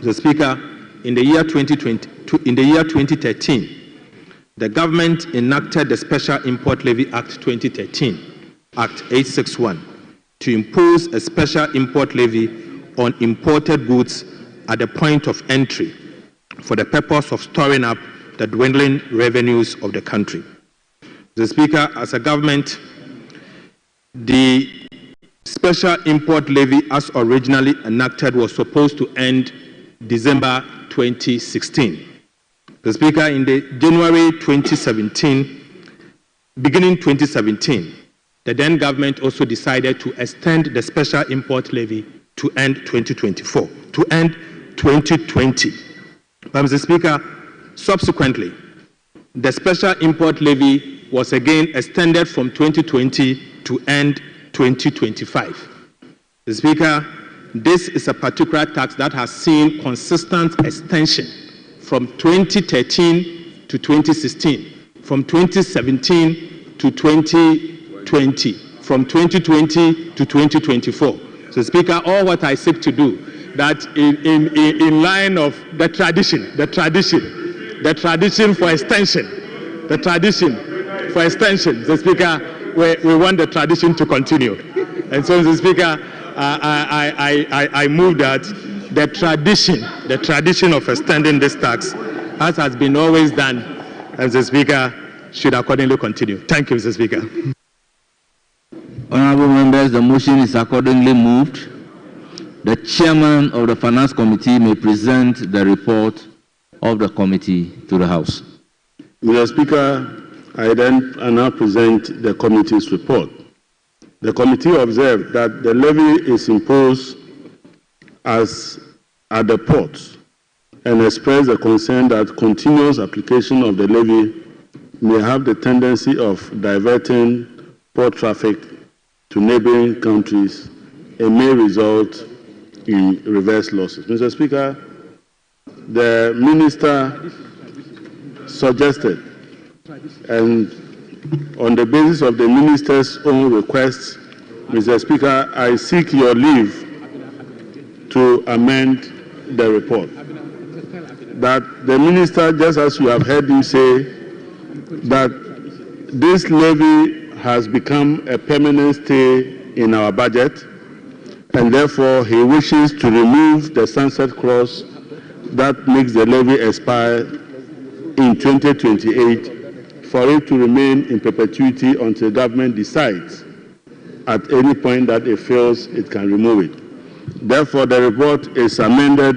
Mr. Speaker, in the year 2013, the government enacted the Special Import Levy Act 2013, Act 861, to impose a special import levy on imported goods at the point of entry for the purpose of storing up the dwindling revenues of the country. Mr. Speaker, as a government, the special import levy as originally enacted was supposed to end December 2016. Mr. Speaker, in the January 2017, beginning 2017, the then government also decided to extend the special import levy to end 2024, to end 2020. But Mr. Speaker, subsequently, the special import levy was again extended from 2020 to end 2025. Mr. Speaker, this is a particular tax that has seen consistent extension from 2013 to 2016, from 2017 to 2020, from 2020 to 2024. So, Speaker, all what I seek to do, that in line of the tradition for extension, so, Speaker, we want the tradition to continue. And so, Mr. Speaker, I move that the tradition of extending this tax, as has been always done, as the Speaker, should accordingly continue. Thank you, Mr. Speaker. Honorable members, the motion is accordingly moved. The chairman of the Finance Committee may present the report of the committee to the House. Mr. Speaker, I now present the committee's report. The committee observed that the levy is imposed as at the ports and expressed a concern that continuous application of the levy may have the tendency of diverting port traffic to neighboring countries and may result in reverse losses. Mr. Speaker, the minister suggested, and on the basis of the minister's own request, Mr. Speaker, I seek your leave to amend the report. That the minister, just as you have heard him say, that this levy has become a permanent stay in our budget, and therefore he wishes to remove the sunset clause that makes the levy expire in 2028 for it to remain in perpetuity until government decides at any point that it feels it can remove it. Therefore, the report is amended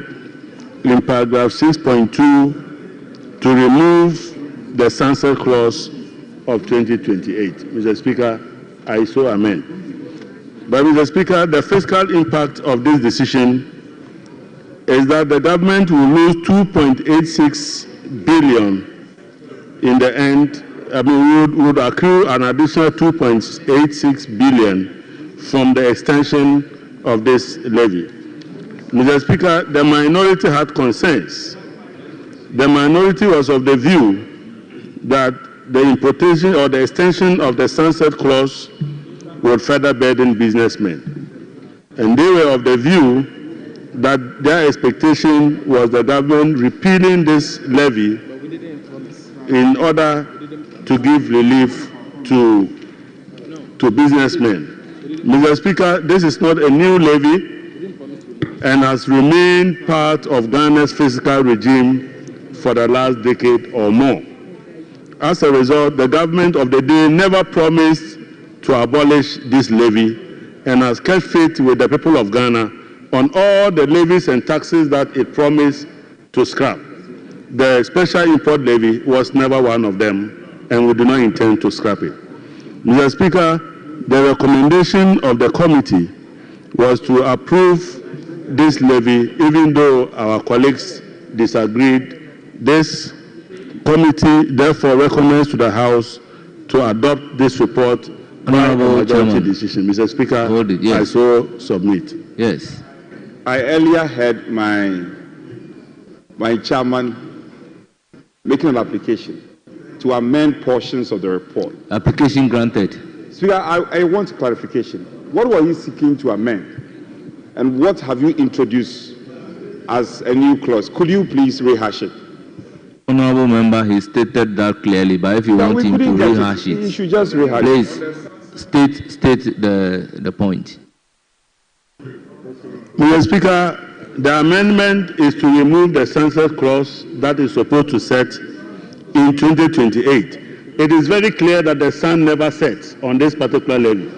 in paragraph 6.2 to remove the sunset clause of 2028. Mr. Speaker, I so amend. But Mr. Speaker, the fiscal impact of this decision is that the government will lose 2.86 billion in the end. Would accrue an additional 2.86 billion from the extension of this levy. Mr. Speaker, the minority had concerns. The minority was of the view that the importation or the extension of the sunset clause would further burden businessmen. And they were of the view that their expectation was the government repealing this levy in order to give relief to businessmen. Mr. Speaker, this is not a new levy and has remained part of Ghana's fiscal regime for the last decade or more. As a result, the government of the day never promised to abolish this levy and has kept faith with the people of Ghana on all the levies and taxes that it promised to scrap. The special import levy was never one of them, and we do not intend to scrap it. Mr. Speaker, the recommendation of the committee was to approve this levy, even though our colleagues disagreed. This committee therefore recommends to the House to adopt this report by a majority decision. Mr. Speaker, yes. I so submit. Yes. I earlier heard my chairman making an application to amend portions of the report. Application granted. Speaker, I want clarification. What were you seeking to amend? And what have you introduced as a new clause. Could you please rehash it? Honorable member, he stated that clearly, but if you want him to rehash it, you should just rehash please it. state the point. Mr. Speaker, the amendment is to remove the sunset clause that is supposed to set in 2028. It is very clear that the sun never sets on this particular levy,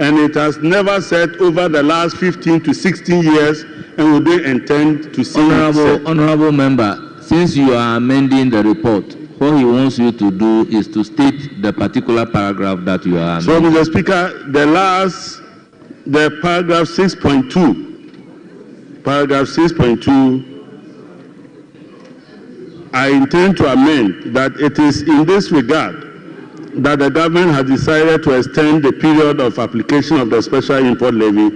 and it has never set over the last 15 to 16 years, and we don't intend to see it set. Honorable member, since you are amending the report, what he wants you to do is to state the particular paragraph that you are amending. So, Mr. Speaker, the paragraph 6.2, I intend to amend that it is in this regard that the government has decided to extend the period of application of the special import levy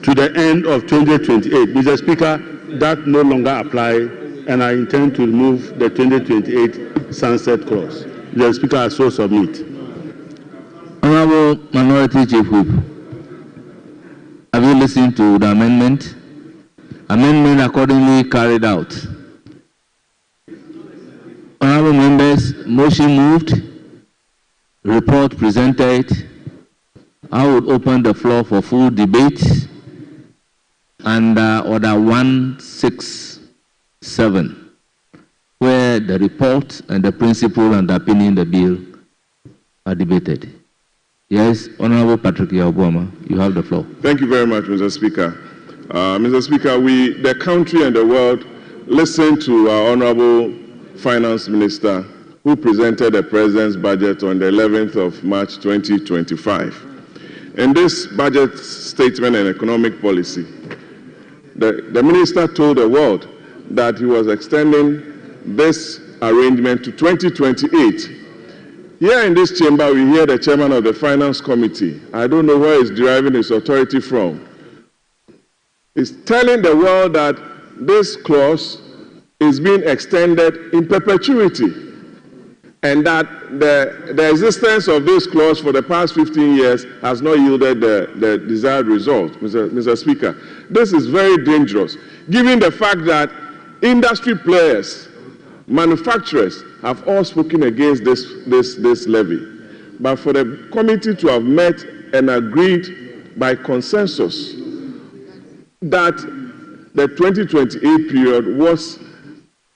to the end of 2028. Mr. Speaker, that no longer applies, and I intend to remove the 2028 sunset clause. Mr. Speaker, I so submit. Honorable Minority Chief Whip, have you listened to the amendment? Amendment accordingly carried out. Honorable members, motion moved, report presented. I would open the floor for full debate under Order 167, where the report and the principle underpinning the bill are debated. Yes, Honorable Patrick Yabuama, you have the floor. Thank you very much, Mr. Speaker. Mr. Speaker, the country and the world listened to our Honorable Finance Minister, who presented the President's budget on the 11th of March 2025. In this budget statement and economic policy, the Minister told the world that he was extending this arrangement to 2028. Here in this chamber, we hear the chairman of the Finance Committee. I don't know where he's deriving his authority from. He's telling the world that this clause is being extended in perpetuity, and that the existence of this clause for the past 15 years has not yielded the desired result. Mr. Speaker, this is very dangerous, given the fact that industry players, manufacturers have all spoken against this levy. But for the committee to have met and agreed by consensus that the 2028 period was,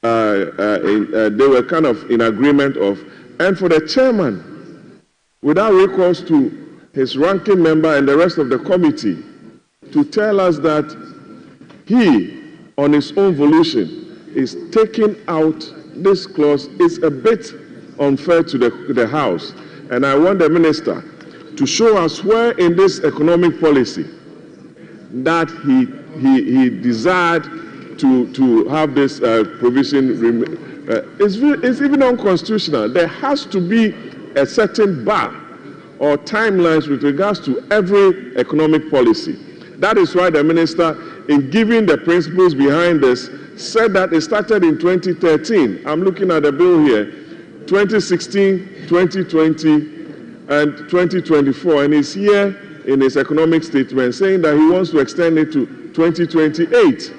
they were kind of in agreement of, and for the chairman, without recourse to his ranking member and the rest of the committee, to tell us that he, on his own volition, is taking out this clause is a bit unfair to the House. And I want the Minister to show us where in this economic policy that he desired to have this provision. It's even unconstitutional. There has to be a certain bar or timelines with regards to every economic policy. That is why the Minister, in giving the principles behind this, said that it started in 2013. I'm looking at the bill here, 2016, 2020, and 2024. And he's here in his economic statement saying that he wants to extend it to 2028.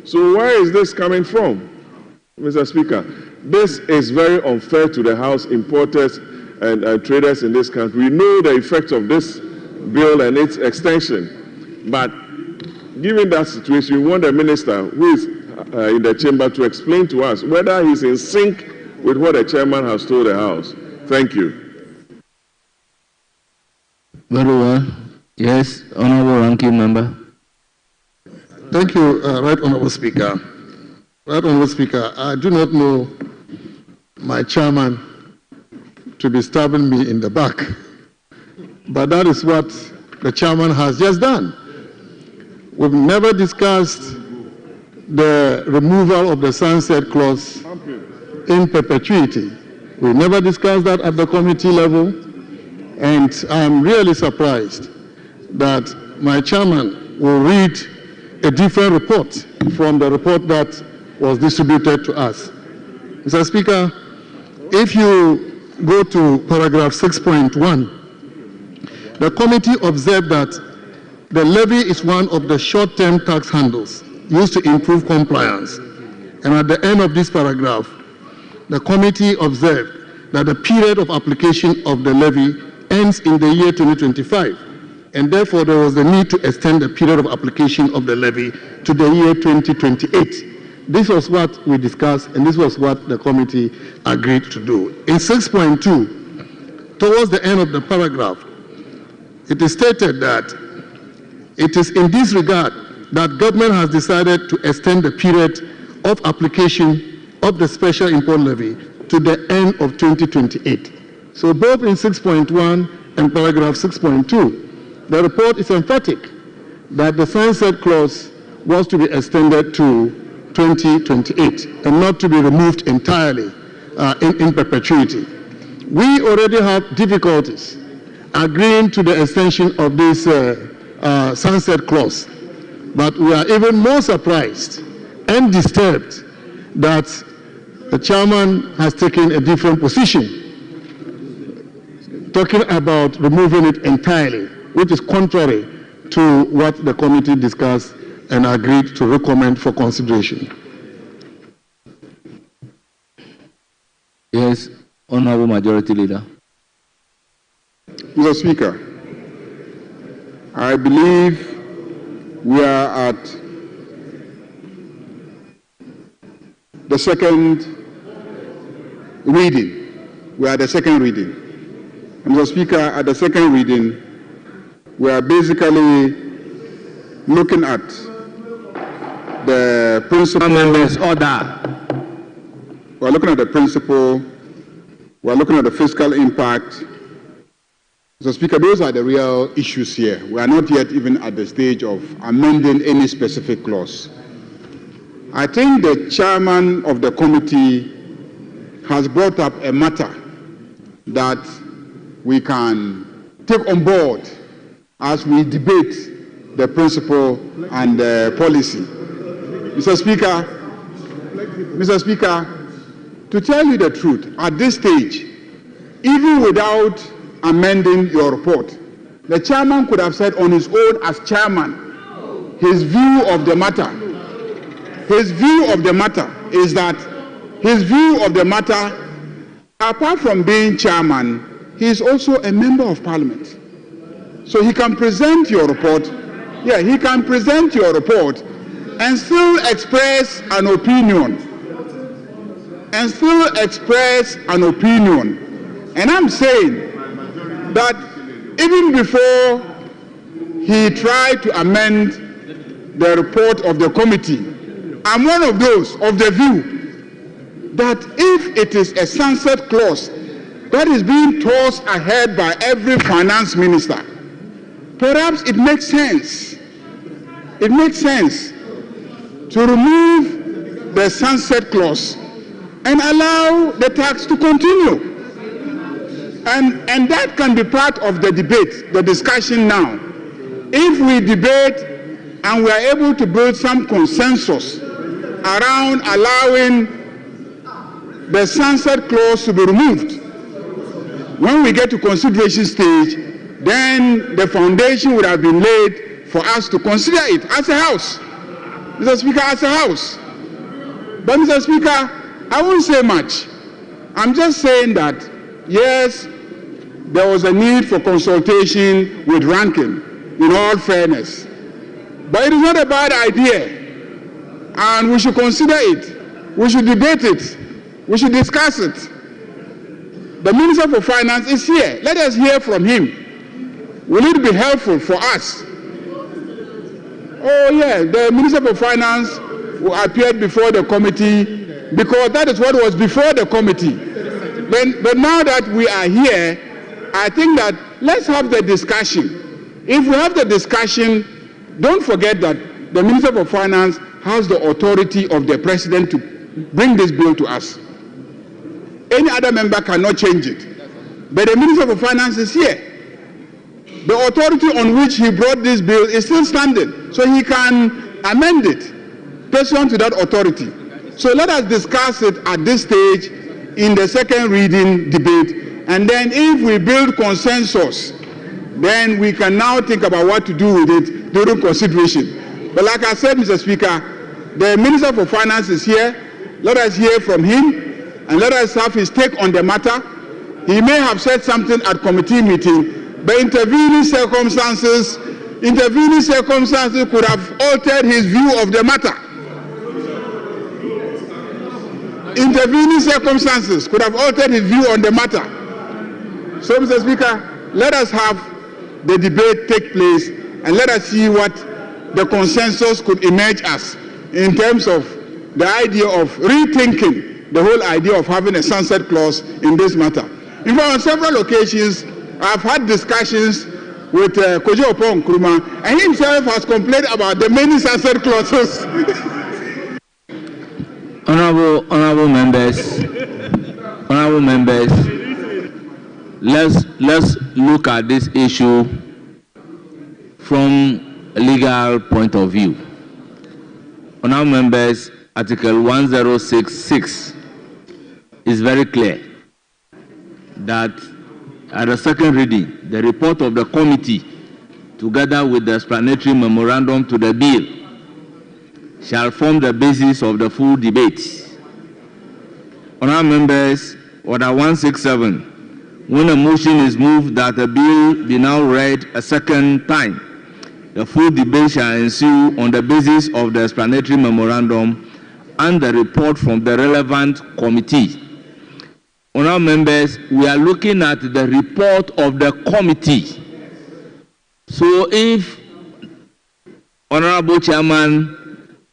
So where is this coming from, Mr. Speaker? This is very unfair to the house importers and traders in this country. We know the effects of this bill and its extension. But given that situation, we want the Minister who is in the chamber to explain to us whether he's in sync with what the chairman has told the House. Thank you. Very well. Yes, Honorable Ranking Member. Thank you, Right Honorable Speaker. Right Honorable Speaker, I do not know my chairman to be stabbing me in the back, but that is what the chairman has just done. We've never discussed the removal of the sunset clause in perpetuity. We never discussed that at the committee level, and I'm really surprised that my chairman will read a different report from the report that was distributed to us. Mr. Speaker, if you go to paragraph 6.1, the committee observed that the levy is one of the short-term tax handles used to improve compliance. And at the end of this paragraph, the committee observed that the period of application of the levy ends in the year 2025, and therefore there was the need to extend the period of application of the levy to the year 2028. This was what we discussed, and this was what the committee agreed to do. In 6.2, towards the end of the paragraph, it is stated that it is in this regard that government has decided to extend the period of application of the special import levy to the end of 2028. So both in 6.1 and paragraph 6.2, the report is emphatic that the sunset clause was to be extended to 2028 and not to be removed entirely in perpetuity. We already have difficulties agreeing to the extension of this sunset clause, but we are even more surprised and disturbed that the chairman has taken a different position, talking about removing it entirely, which is contrary to what the committee discussed and agreed to recommend for consideration. Yes, Honorable Majority Leader. Mr. Speaker, I believe we are at the second reading. We are at the second reading. And Mr. Speaker, at the second reading, we are basically looking at the principle. Members, order. We are looking at the principle. We are looking at the fiscal impact. Mr. Speaker, those are the real issues here. We are not yet even at the stage of amending any specific clause. I think the chairman of the committee has brought up a matter that we can take on board as we debate the principle and the policy. Mr. Speaker, to tell you the truth, at this stage, even without amending your report, the chairman could have said on his own as chairman his view of the matter. His view of the matter is that apart from being chairman, he is also a member of parliament. So he can present your report. Yeah, he can present your report and still express an opinion. And I'm saying that even before he tried to amend the report of the committee, I'm one of those of the view that if it is a sunset clause that is being tossed ahead by every finance minister, perhaps it makes sense. It makes sense to remove the sunset clause and allow the tax to continue. And that can be part of the debate, the discussion now. If we debate and we are able to build some consensus around allowing the sunset clause to be removed, when we get to consideration stage, then the foundation would have been laid for us to consider it as a house. Mr. Speaker, as a house. But Mr. Speaker, I won't say much. I'm just saying that, yes, there was a need for consultation with Rankin, in all fairness. But it is not a bad idea. And we should consider it. We should debate it. We should discuss it. The Minister for Finance is here. Let us hear from him. Will it be helpful for us? Oh, yeah, the Minister for Finance appeared before the committee because that is what was before the committee. But now that we are here, I think that let's have the discussion. If we have the discussion, don't forget that the Minister for Finance has the authority of the President to bring this bill to us. Any other member cannot change it. But the Minister for Finance is here. The authority on which he brought this bill is still standing, so he can amend it pursuant to that authority. So let us discuss it at this stage in the second reading debate, and then if we build consensus, then we can now think about what to do with it during consideration. But like I said, Mr. Speaker, The Minister for Finance is here. Let us hear from him and let us have his take on the matter. He may have said something at committee meeting, but intervening circumstances could have altered his view of the matter. Intervening circumstances could have altered his view on the matter. So, Mr. Speaker, let us have the debate take place and let us see what the consensus could emerge as in terms of the idea of rethinking the whole idea of having a sunset clause in this matter. In fact, on several occasions, I've had discussions with Kojo Opon Nkrumah, and he himself has complained about the many sunset clauses. Honorable members, let's look at this issue from a legal point of view. Honorable members, Article 1066 is very clear that at the second reading, the report of the committee, together with the explanatory memorandum to the bill, shall form the basis of the full debate. Honorable members, Order 167, when a motion is moved that the bill be now read a second time, the full debate shall ensue on the basis of the explanatory memorandum and the report from the relevant committee. Honorable members, we are looking at the report of the committee. So if Honorable Chairman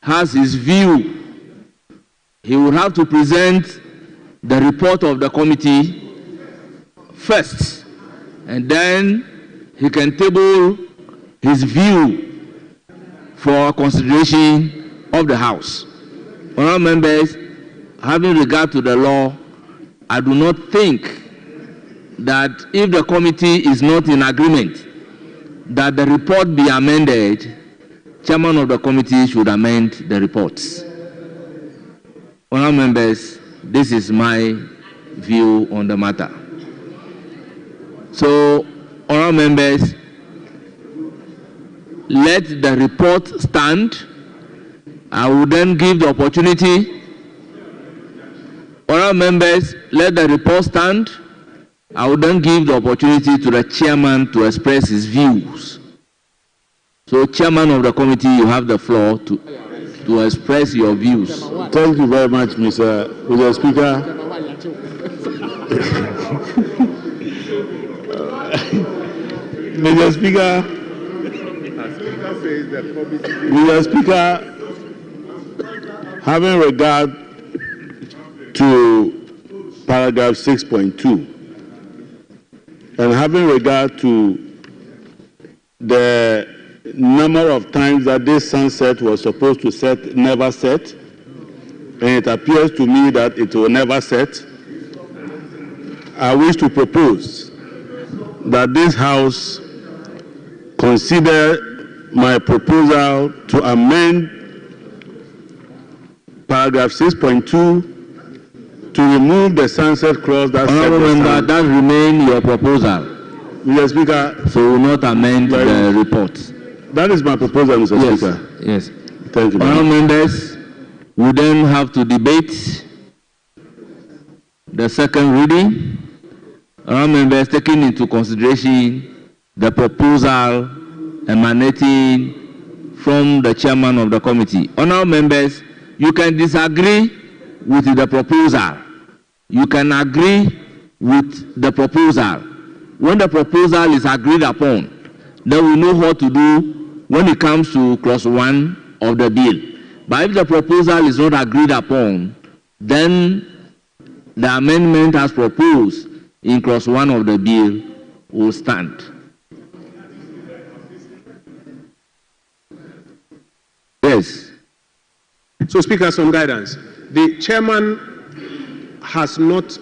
has his view, he will have to present the report of the committee first, and then he can table his view for consideration of the House. Honorable members, having regard to the law, I do not think that if the committee is not in agreement that the report be amended, chairman of the committee should amend the reports. Honorable members, this is my view on the matter. So, honorable members, let the report stand. I will then give the opportunity. Honorable members, let the report stand. I will then give the opportunity to the chairman to express his views. So, chairman of the committee, you have the floor to express your views. Thank you very much, Mr. Speaker. Mr. Speaker, Mr. Speaker, having regard to paragraph 6.2 and having regard to the number of times that this sunset was supposed to set never set, and it appears to me that it will never set, I wish to propose that this House consider my proposal to amend paragraph 6.2 to remove the sunset clause that said that remain your proposal. Mr. Speaker, so we will not amend the report. That is my proposal, Mr. Speaker. Yes. Thank you. Honourable members, we then have to debate the second reading. Honourable members, taking into consideration the proposal emanating from the chairman of the committee. Honourable members, you can disagree with the proposal. You can agree with the proposal. When the proposal is agreed upon, then we know what to do when it comes to clause 1 of the bill. But if the proposal is not agreed upon, then the amendment as proposed in clause 1 of the bill will stand. Yes. So, Speaker, some guidance. The chairman has not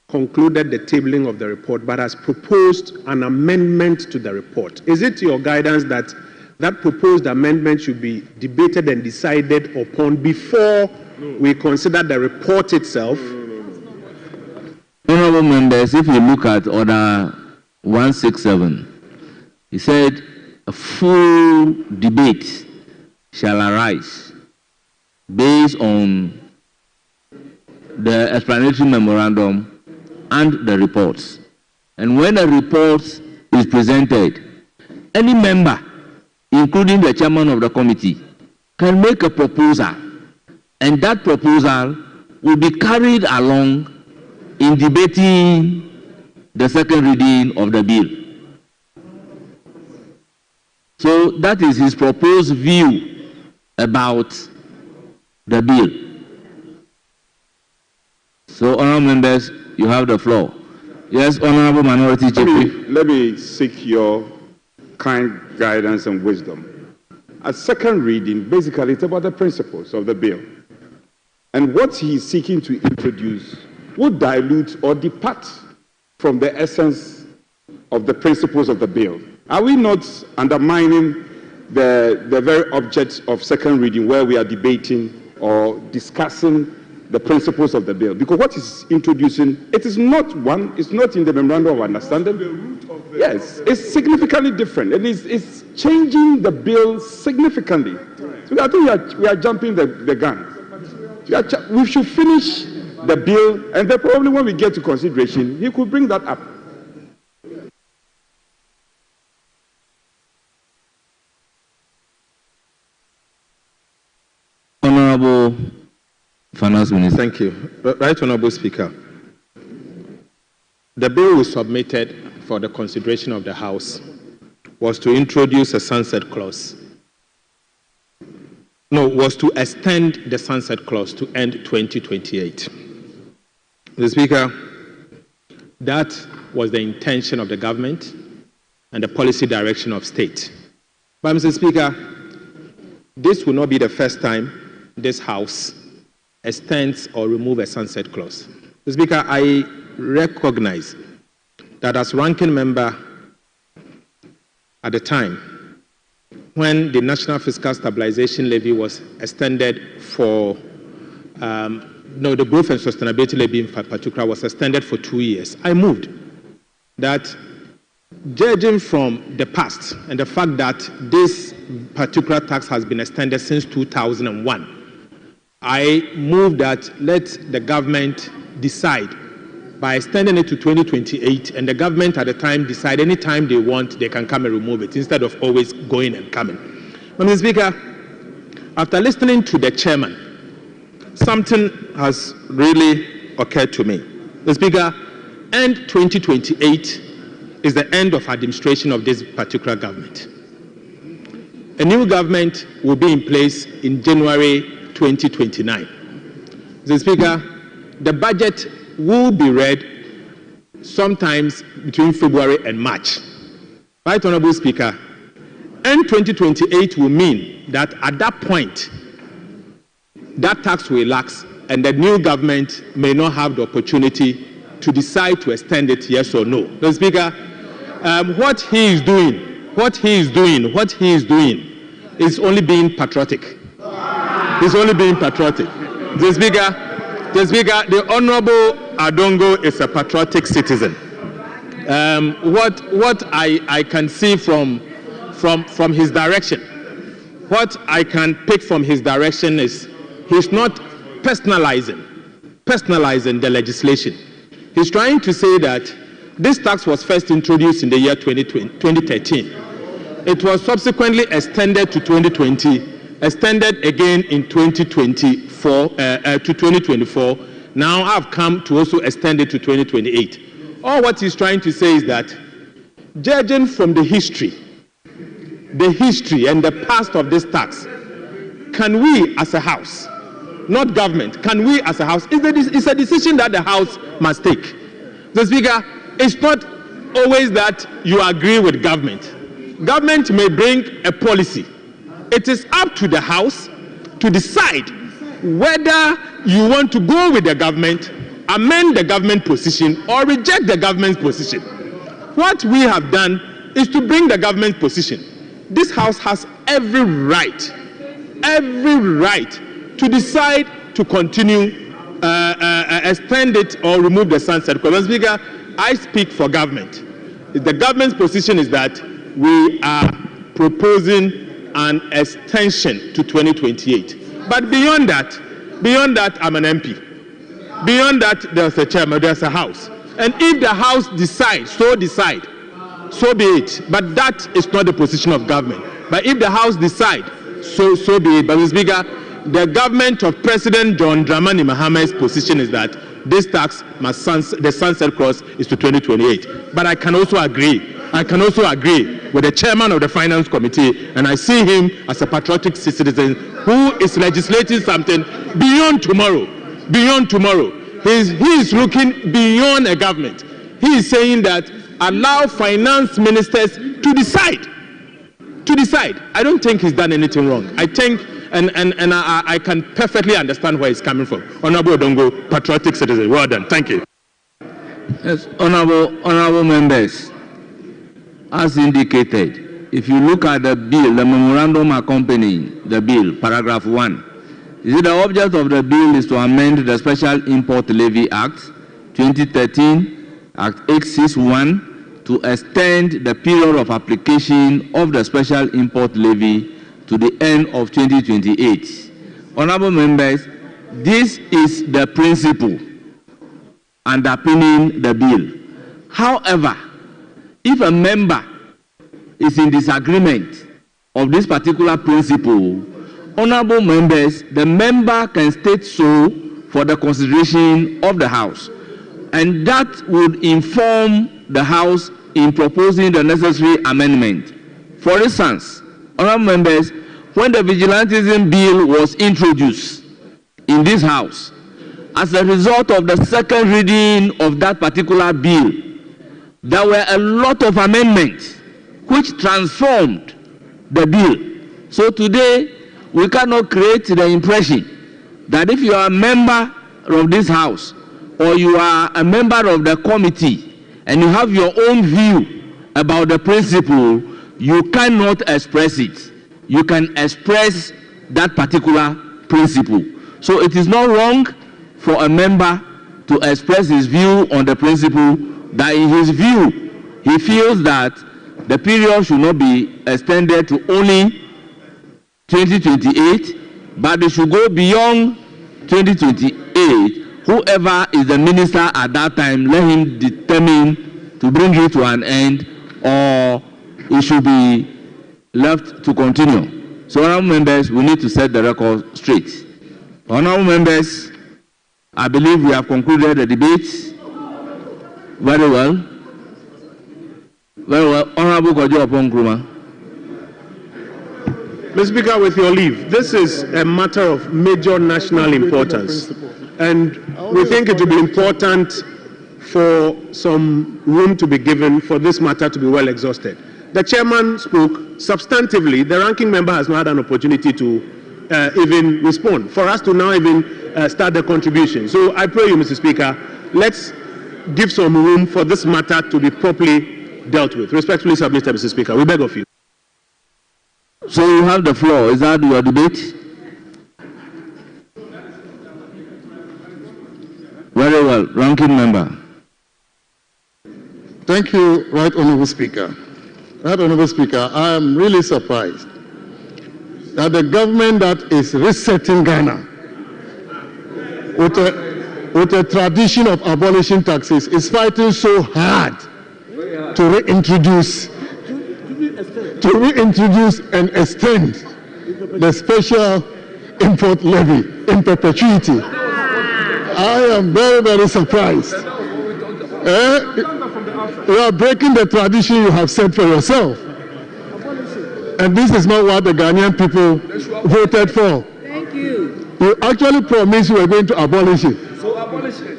concluded the tabling of the report, but has proposed an amendment to the report. Is it your guidance that that proposed amendment should be debated and decided upon before we consider the report itself? Honourable members, if you look at Order 167, he said a full debate shall arise based on the explanatory memorandum and the reports. And when a report is presented, any member, including the chairman of the committee, can make a proposal, and that proposal will be carried along in debating the second reading of the bill. So that is his proposed view about the bill. So, honorable members, you have the floor. Yes, honorable minority chief. Let me seek your kind guidance and wisdom. At second reading, basically, it's about the principles of the bill. And what he is seeking to introduce would dilute or depart from the essence of the principles of the bill. Are we not undermining the very object of second reading, where we are debating or discussing the principles of the bill? Because what is introducing, it is not one, it's not in the memorandum of understanding. Yes, it's significantly different. And it's changing the bill significantly. So I think we are jumping the gun. We should finish the bill, and then probably when we get to consideration, he could bring that up. Honorable Finance Minister. Thank you. Right Honorable Speaker, the bill we submitted for the consideration of the House was to introduce a sunset clause. No, was to extend the sunset clause to end 2028. Mr. Speaker, that was the intention of the government and the policy direction of state. But Mr. Speaker, this will not be the first time this House extends or removes a sunset clause. Mr. Speaker, I recognize that as ranking member at the time, when the National Fiscal Stabilization Levy was extended for, the Growth and Sustainability Levy in particular was extended for 2 years, I moved that, judging from the past and the fact that this particular tax has been extended since 2001, I moved that let the government decide by extending it to 2028, and the government at the time decide any time they want, they can come and remove it instead of always going and coming. But Mr. Speaker, after listening to the chairman, something has really occurred to me. Mr. Speaker, end 2028 is the end of administration of this particular government. A new government will be in place in January 2029. Mr. Speaker, the budget will be read sometimes between February and March. Right, Honorable Speaker, end 2028 will mean that at that point, that tax will lapse and the new government may not have the opportunity to decide to extend it, yes or no. Mr. Speaker, what he is doing is only being patriotic. He's only being patriotic. Mr. Speaker, the Honorable Adongo is a patriotic citizen. What I can see from his direction, what I can pick from his direction is he's not personalizing the legislation. He's trying to say that this tax was first introduced in the year 2013. It was subsequently extended to 2020, extended again in 2024 to 2024. Now I've come to also extend it to 2028. All what he's trying to say is that, judging from the history and the past of this tax, can we as a House, not government, can we as a House, it's a decision that the House must take. The Speaker, it's not always that you agree with government. Government may bring a policy. It is up to the House to decide whether you want to go with the government, amend the government position, or reject the government's position. What we have done is to bring the government's position. This House has every right to decide to continue, extend it, or remove the sunset clause. Mr. Speaker, I speak for government. The government's position is that we are proposing an extension to 2028. But beyond that, I'm an MP. Beyond that, there's a chairman, there's a house. And if the house decides, so be it. But that is not the position of government. But if the house decides, so be it. But Mr. Speaker, the government of President John Dramani Maham's position is that this tax the sunset clause is to 2028. But I can also agree with the chairman of the Finance Committee, and I see him as a patriotic citizen who is legislating something beyond tomorrow. Beyond tomorrow. He is looking beyond a government. He is saying that allow finance ministers to decide. I don't think he's done anything wrong. I think, and I can perfectly understand where he's coming from. Honorable Odongo, patriotic citizen. Well done. Thank you. Yes, honorable members, as indicated, if you look at the bill, the memorandum accompanying the bill, paragraph 1, the object of the bill is to amend the Special Import Levy Act 2013, Act 861, to extend the period of application of the Special Import Levy to the end of 2028. Honorable members, this is the principle underpinning the bill. However, if a member is in disagreement of this particular principle, honorable members, the member can state so for the consideration of the House, and that would inform the House in proposing the necessary amendment. For instance, honorable members, when the vigilantism bill was introduced in this House, as a result of the second reading of that particular bill, there were a lot of amendments which transformed the bill. So today, we cannot create the impression that if you are a member of this House or you are a member of the committee and you have your own view about the principle, you cannot express it. You can express that particular principle. So it is not wrong for a member to express his view on the principle that in his view, he feels that the period should not be extended to only 2028, but it should go beyond 2028. Whoever is the minister at that time, let him determine to bring it to an end, or it should be left to continue. So, honorable members, we need to set the record straight. Honorable members, I believe we have concluded the debate very well. Very well. Honorable Kojo Opon-Nkrumah. Mr. Speaker, with your leave, this is a matter of major national importance, and we think it will be important for some room to be given for this matter to be well exhausted. The chairman spoke substantively. The ranking member has not had an opportunity to even respond, for us to now even start the contribution. So I pray you, Mr. Speaker, let's give some room for this matter to be properly dealt with. Respectfully submitted, Mr. Speaker. We beg of you. So you have the floor. Is that your debate? Very well. Ranking member. Thank you, Right Honourable Speaker. Right Honourable Speaker, I am really surprised that the government that is resetting Ghana with a tradition of abolishing taxes is fighting so hard to reintroduce and extend the special import levy in perpetuity. I am very, very surprised. You are breaking the tradition you have set for yourself. And this is not what the Ghanaian people voted for. Thank you. You actually promised you were going to abolish it. So abolish it.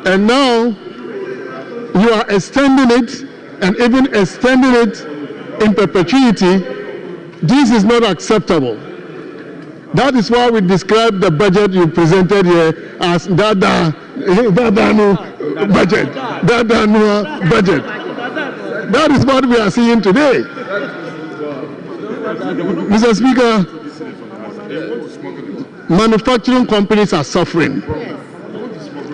And now you are extending it, and even extending it in perpetuity. This is not acceptable. That is why we describe the budget you presented here as Dadanu budget. Dadanu budget. That is what we are seeing today. Mr. Speaker, manufacturing companies are suffering.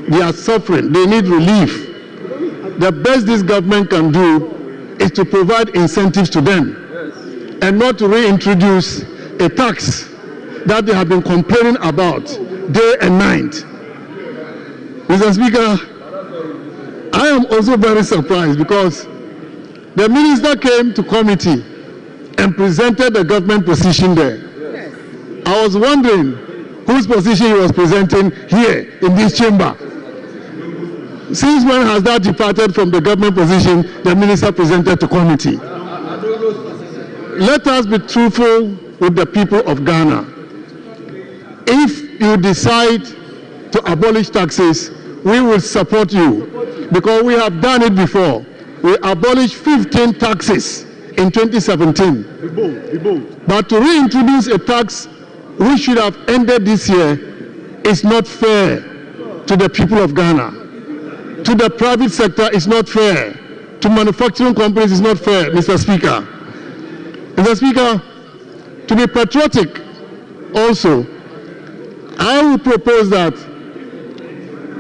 They are suffering. They need relief. The best this government can do is to provide incentives to them and not to reintroduce a tax that they have been complaining about day and night. Mr. Speaker, I am also very surprised because the minister came to committee and presented the government position there. I was wondering whose position he was presenting here in this chamber. Since when has that departed from the government position the minister presented to committee? Let us be truthful with the people of Ghana. If you decide to abolish taxes, we will support you because we have done it before. We abolished 15 taxes in 2017. But to reintroduce a tax which should have ended this year is not fair to the people of Ghana. To the private sector, it's not fair. To manufacturing companies, it's not fair, Mr. Speaker. Mr. Speaker, to be patriotic also, I will propose that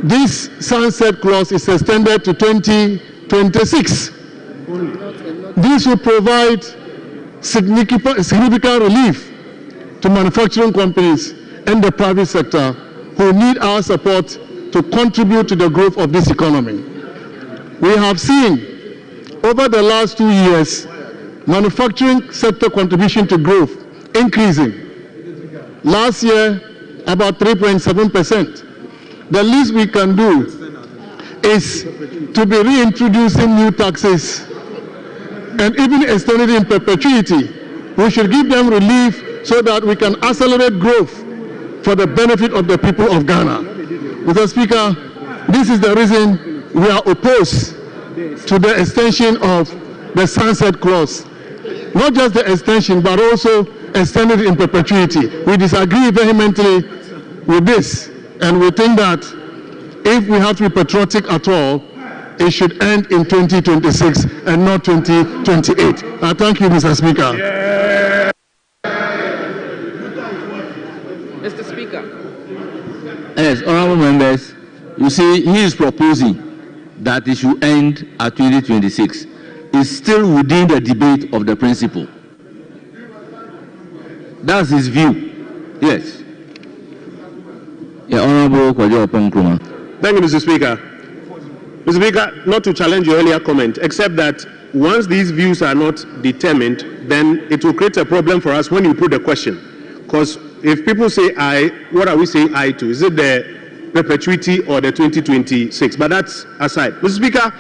this sunset clause is extended to 2026. This will provide significant relief to manufacturing companies and the private sector who need our support to contribute to the growth of this economy. We have seen over the last 2 years, manufacturing sector contribution to growth increasing. Last year, about 3.7%. The least we can do is to be reintroducing new taxes and even extending in perpetuity. We should give them relief so that we can accelerate growth for the benefit of the people of Ghana. Mr. Speaker, this is the reason we are opposed to the extension of the sunset clause. Not just the extension, but also extended in perpetuity. We disagree vehemently with this, and we think that if we have to be patriotic at all, it should end in 2026 and not 2028. I thank you, Mr. Speaker. Yeah. Mr. Speaker. Yes, honorable members, you see, he is proposing that it should end at 2026. It's still within the debate of the principle. That's his view. Yes. Yeah, Honorable Kwajo Oponkroma. Thank you, Mr. Speaker. Mr. Speaker, not to challenge your earlier comment, except that once these views are not determined, then it will create a problem for us when you put the question. Because if people say aye, what are we saying aye to? Is it the perpetuity or the 2026? But that's aside. Mr. Speaker,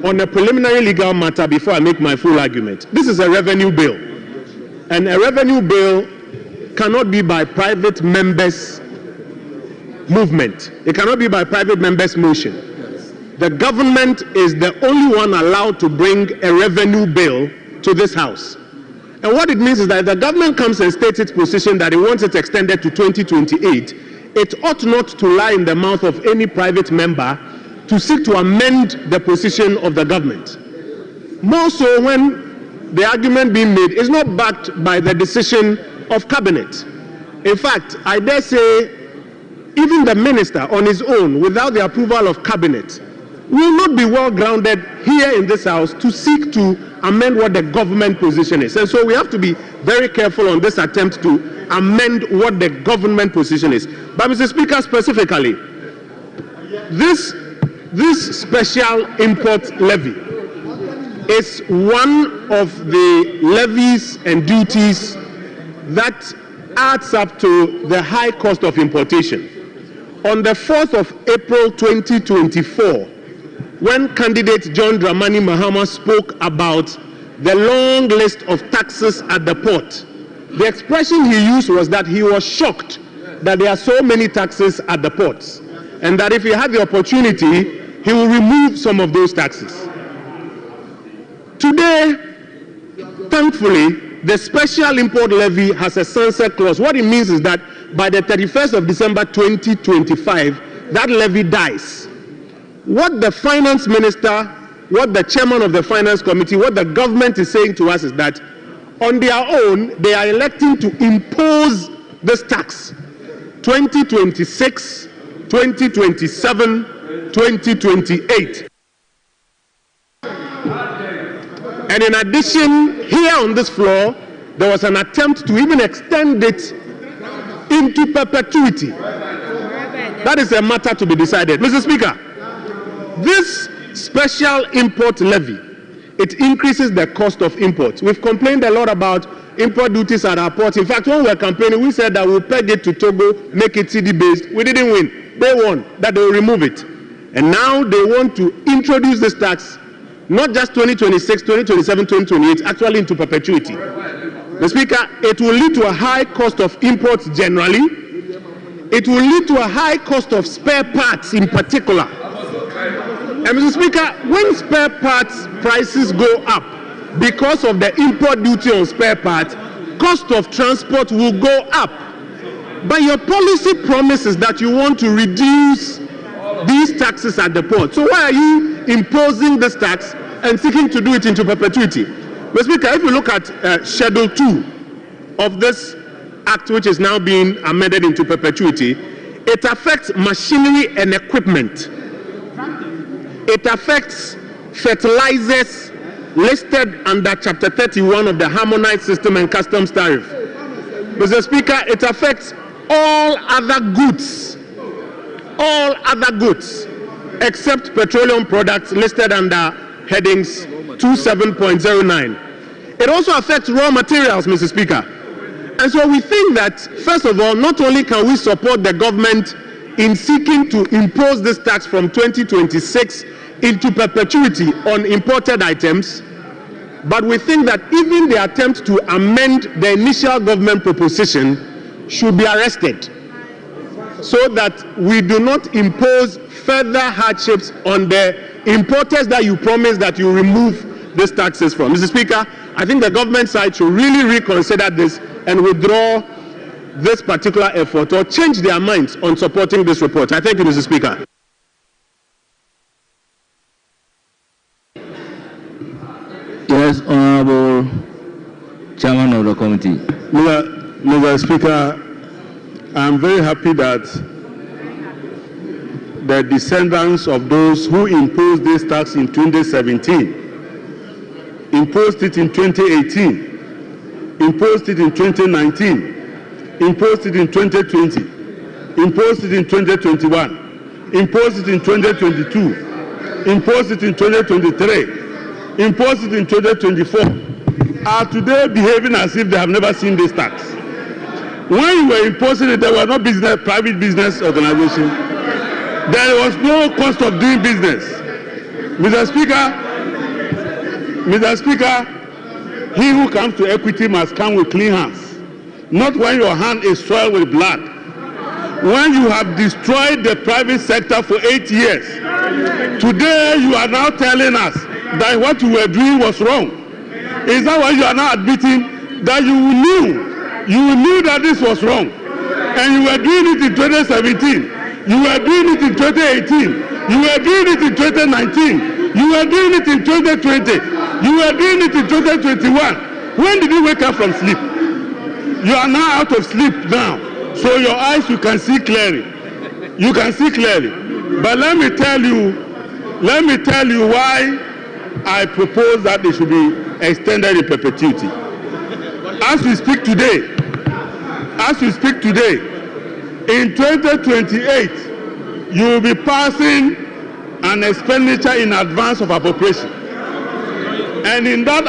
on a preliminary legal matter, before I make my full argument, this is a revenue bill. And a revenue bill cannot be by private members' movement. It cannot be by private members' motion. The government is the only one allowed to bring a revenue bill to this House. And what it means is that if the government comes and states its position that it wants it extended to 2028, it ought not to lie in the mouth of any private member to seek to amend the position of the government. More so when the argument being made is not backed by the decision of cabinet. In fact, I dare say even the minister on his own, without the approval of cabinet, will not be well grounded here in this House to seek to amend what the government position is. And so we have to be very careful on this attempt to amend what the government position is. But Mr. Speaker, specifically, this special import levy is one of the levies and duties that adds up to the high cost of importation. On the 4th of April 2024, when candidate John Dramani Mahama spoke about the long list of taxes at the port, the expression he used was that he was shocked that there are so many taxes at the ports, and that if he had the opportunity, he will remove some of those taxes. Today, thankfully, the special import levy has a sunset clause. What it means is that by the 31st of December 2025, that levy dies. What the finance minister, what the chairman of the finance committee, what the government is saying to us is that on their own, they are electing to impose this tax 2026, 2027, 2028. And in addition, here on this floor, there was an attempt to even extend it into perpetuity. That is a matter to be decided. Mr. Speaker, this special import levy, it increases the cost of imports. We've complained a lot about import duties at our ports. In fact, when we were campaigning, we said that we'll peg it to Togo, make it CD-based. We didn't win. They won, that they will remove it. And now they want to introduce this tax, not just 2026, 2027, 2028, actually into perpetuity. Mr. Speaker, it will lead to a high cost of imports generally. It will lead to a high cost of spare parts in particular. And Mr. Speaker, when spare parts prices go up because of the import duty on spare parts, cost of transport will go up. But your policy promises that you want to reduce these taxes at the port. So why are you imposing this tax and seeking to do it into perpetuity? Mr. Speaker, if you look at Schedule 2 of this act, which is now being amended into perpetuity, it affects machinery and equipment. It affects fertilizers listed under Chapter 31 of the Harmonized System and Customs Tariff. Mr. Speaker, it affects all other goods except petroleum products listed under headings 27.09. It also affects raw materials, Mr. Speaker. And so we think that, first of all, not only can we support the government in seeking to impose this tax from 2026 into perpetuity on imported items, but we think that even the attempt to amend the initial government proposition should be arrested so that we do not impose further hardships on the importers that you promised that you remove these taxes from. Mr. Speaker, I think the government side should really reconsider this and withdraw this particular effort or change their minds on supporting this report. I thank you, Mr. Speaker. Yes, Honorable Chairman of the Committee. Mr. Speaker, I'm very happy that the descendants of those who imposed this tax in 2017 imposed it in 2018, imposed it in 2019, imposed it in 2020, imposed it in 2021, imposed it in 2022, imposed it in 2023, imposed it in 2024, are today behaving as if they have never seen this tax. When you were imposing it, there were no private business organization. There was no cost of doing business. Mr. Speaker, he who comes to equity must come with clean hands, not when your hand is soiled with blood. When you have destroyed the private sector for 8 years, today you are now telling us that what you were doing was wrong. Is that why you are now admitting that you knew that this was wrong, and you were doing it in 2017, you were doing it in 2018, you were doing it in 2019, you were doing it in 2020, you were doing it in 2021. When did you wake up from sleep? You are now out of sleep now, so your eyes, you can see clearly. You can see clearly. But let me tell you why I propose that it should be extended in perpetuity. As we speak today, in 2028, you will be passing an expenditure in advance of appropriation. And in that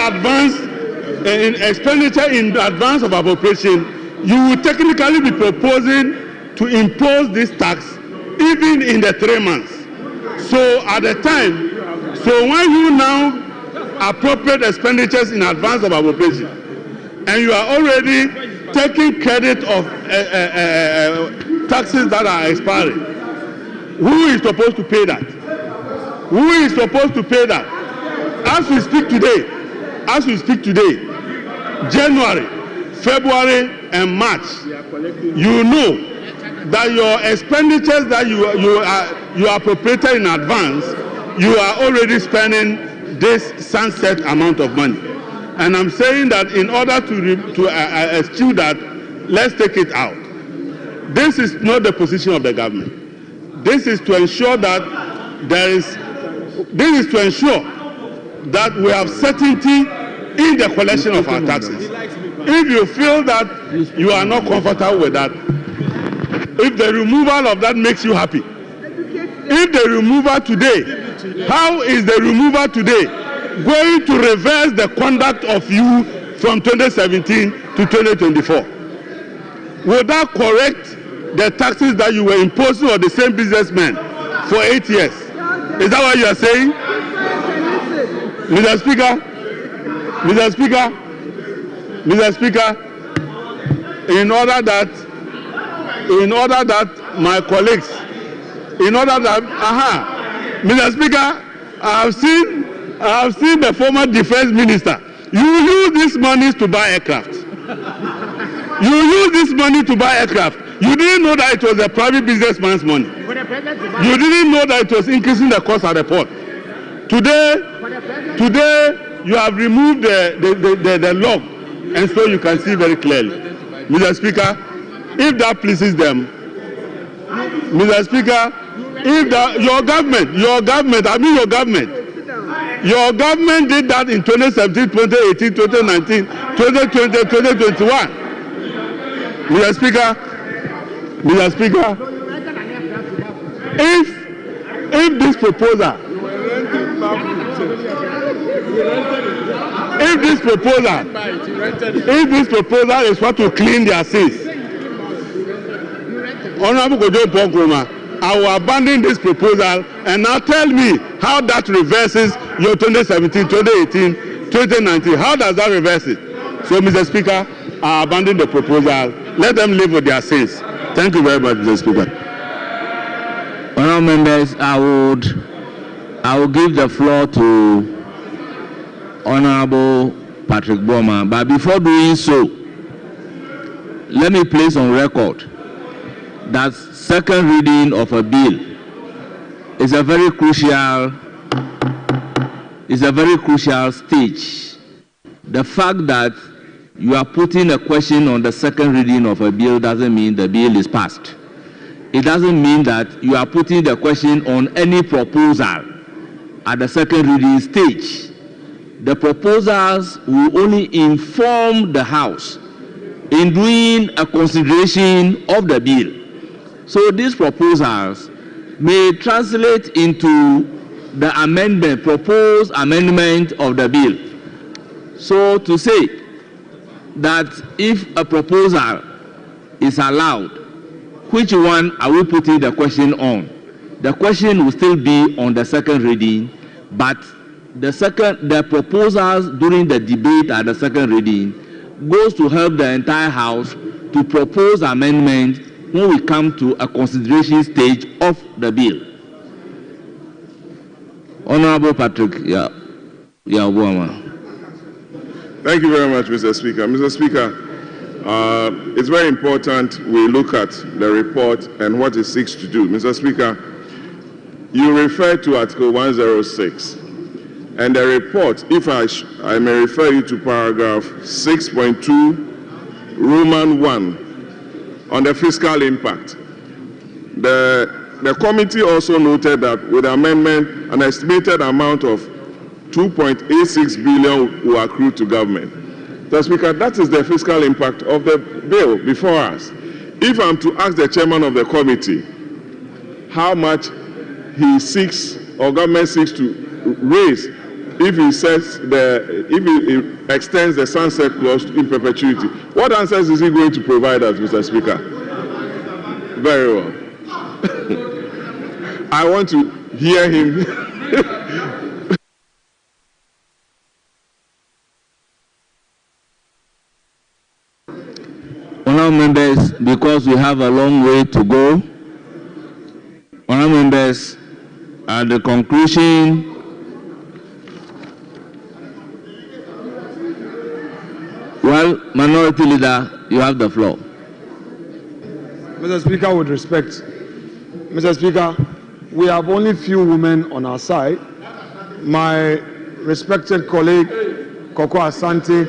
expenditure in advance of appropriation, you will technically be proposing to impose this tax even in the 3 months. So at the time, so when you now appropriate expenditures in advance of appropriation, and you are already taking credit of taxes that are expiring, who is supposed to pay that? Who is supposed to pay that? As we speak today, January, February, and March, you know that your expenditures that you are appropriated in advance, you are already spending this sunset amount of money. And I'm saying that in order to eschew that, let's take it out. This is not the position of the government. This is to ensure that we have certainty in the collection of our taxes. if you feel that you are not comfortable with that, if the removal of that makes you happy, if the removal today, how is the removal today going to reverse the conduct of you from 2017 to 2024? Will that correct the taxes that you were imposing on the same businessmen for 8 years? Is that what you are saying? Mr. Speaker, in order that my colleagues, Mr. Speaker, I have seen the former defense minister. You use this money to buy aircraft. You use this money to buy aircraft. You didn't know that it was a private businessman's money. You didn't know that it was increasing the cost at the port. Today you have removed the log, and so you can see very clearly. Mr. Speaker, if that pleases them, Mr. Speaker, if your government did that in 2017, 2018, 2019, 2020, 2021. Mr. Speaker, if this proposal is what will clean their sins, Honorable Kojo Ponkroma, I will abandon this proposal and now tell me how that reverses your 2017, 2018, 2019. How does that reverse it? So, Mr. Speaker, I abandon the proposal. Let them live with their sins. Thank you very much, Mr. Speaker. Honourable members, I will give the floor to Honourable Patrick Boma. But before doing so, let me place on record that second reading of a bill is a very crucial stage. The fact that you are putting a question on the second reading of a bill doesn't mean the bill is passed. It doesn't mean that you are putting the question on any proposal at the second reading stage. The proposals will only inform the House in doing a consideration of the bill. So these proposals may translate into the proposed amendment of the bill. So to say that if a proposal is allowed, which one are we putting the question on? The question will still be on the second reading, but the proposals during the debate at the second reading goes to help the entire House to propose amendment when we come to a consideration stage of the bill. Honorable Patrick, Thank you very much, Mr. Speaker. Mr. Speaker, it's very important we look at the report and what it seeks to do. Mr. Speaker, you refer to Article 106, and the report, if I may refer you to paragraph 6.2, Roman 1, on the fiscal impact. The committee also noted that with amendment, an estimated amount of 2.86 billion will accrue to government. Mr. Speaker, that is the fiscal impact of the bill before us. If I'm to ask the chairman of the committee how much he seeks or government seeks to raise if he extends the sunset clause in perpetuity, what answers is he going to provide us, Mr. Speaker? Very well. I want to hear him. Honourable members, because we have a long way to go, honourable members, at the conclusion, well, Minority Leader, you have the floor. Mr. Speaker, with respect, Mr. Speaker, we have only few women on our side. My respected colleague, Koko Asante,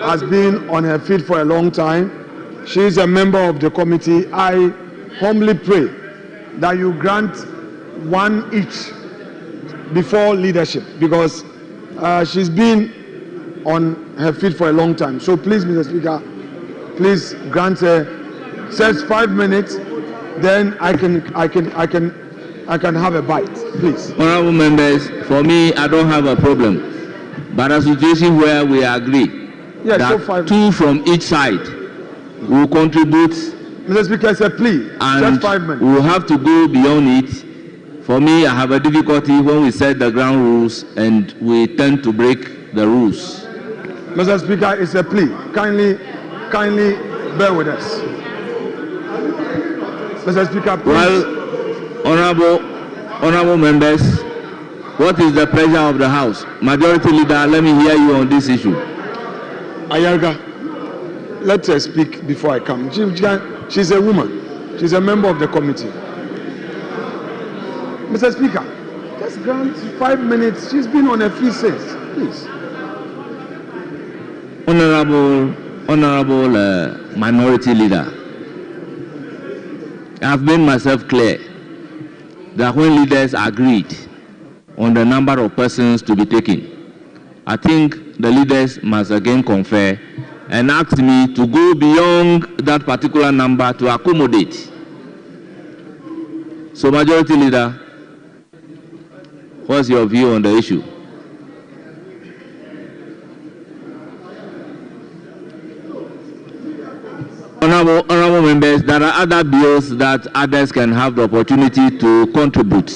has been on her feet for a long time. She is a member of the committee. I humbly pray that you grant one each before leadership, because she's been on her feet for a long time. So please, Mr. Speaker, please grant her just 5 minutes, then I can have a bite, please. Honorable members, for me, I don't have a problem. But a situation where we agree that 2 from each side will contribute. Mr. Speaker, it's a plea. And just 5 minutes. we will have to go beyond it. For me, I have a difficulty when we set the ground rules and we tend to break the rules. Mr. Speaker, it's a plea. Kindly bear with us. Mr. Speaker, please. Well, honorable members, what is the pleasure of the House? Majority Leader, let me hear you on this issue. Ayarga, let her speak before I come. She's a woman. She's a member of the committee. Mr. Speaker, just grant 5 minutes. She's been on her feet since. Please. Honorable Minority Leader, I have made myself clear that when leaders agreed on the number of persons to be taken, I think the leaders must again confer and ask me to go beyond that particular number to accommodate. So, Majority Leader, what's your view on the issue? Honorable members, there are other bills that others can have the opportunity to contribute.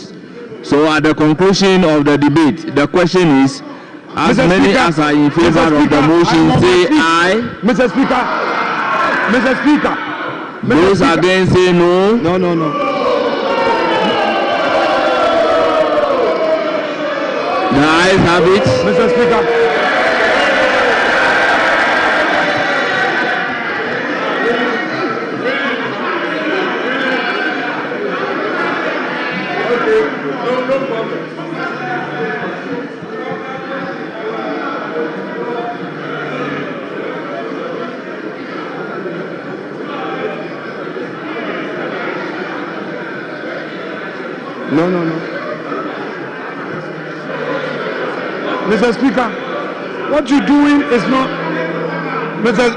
So at the conclusion of the debate, the question is, as Mr. many Speaker, as are in favor of the motion, say aye. Mr. Speaker, Those against, say no. No. The ayes have it. Mr. Speaker. No. Mr. Speaker, what you're doing is not... Mr.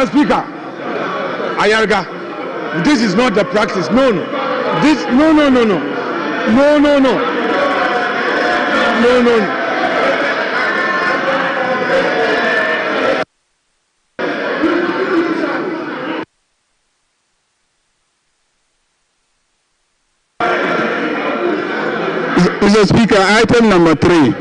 Speaker, Ayarga, this is not the practice. No. Mr. Speaker, item number 3.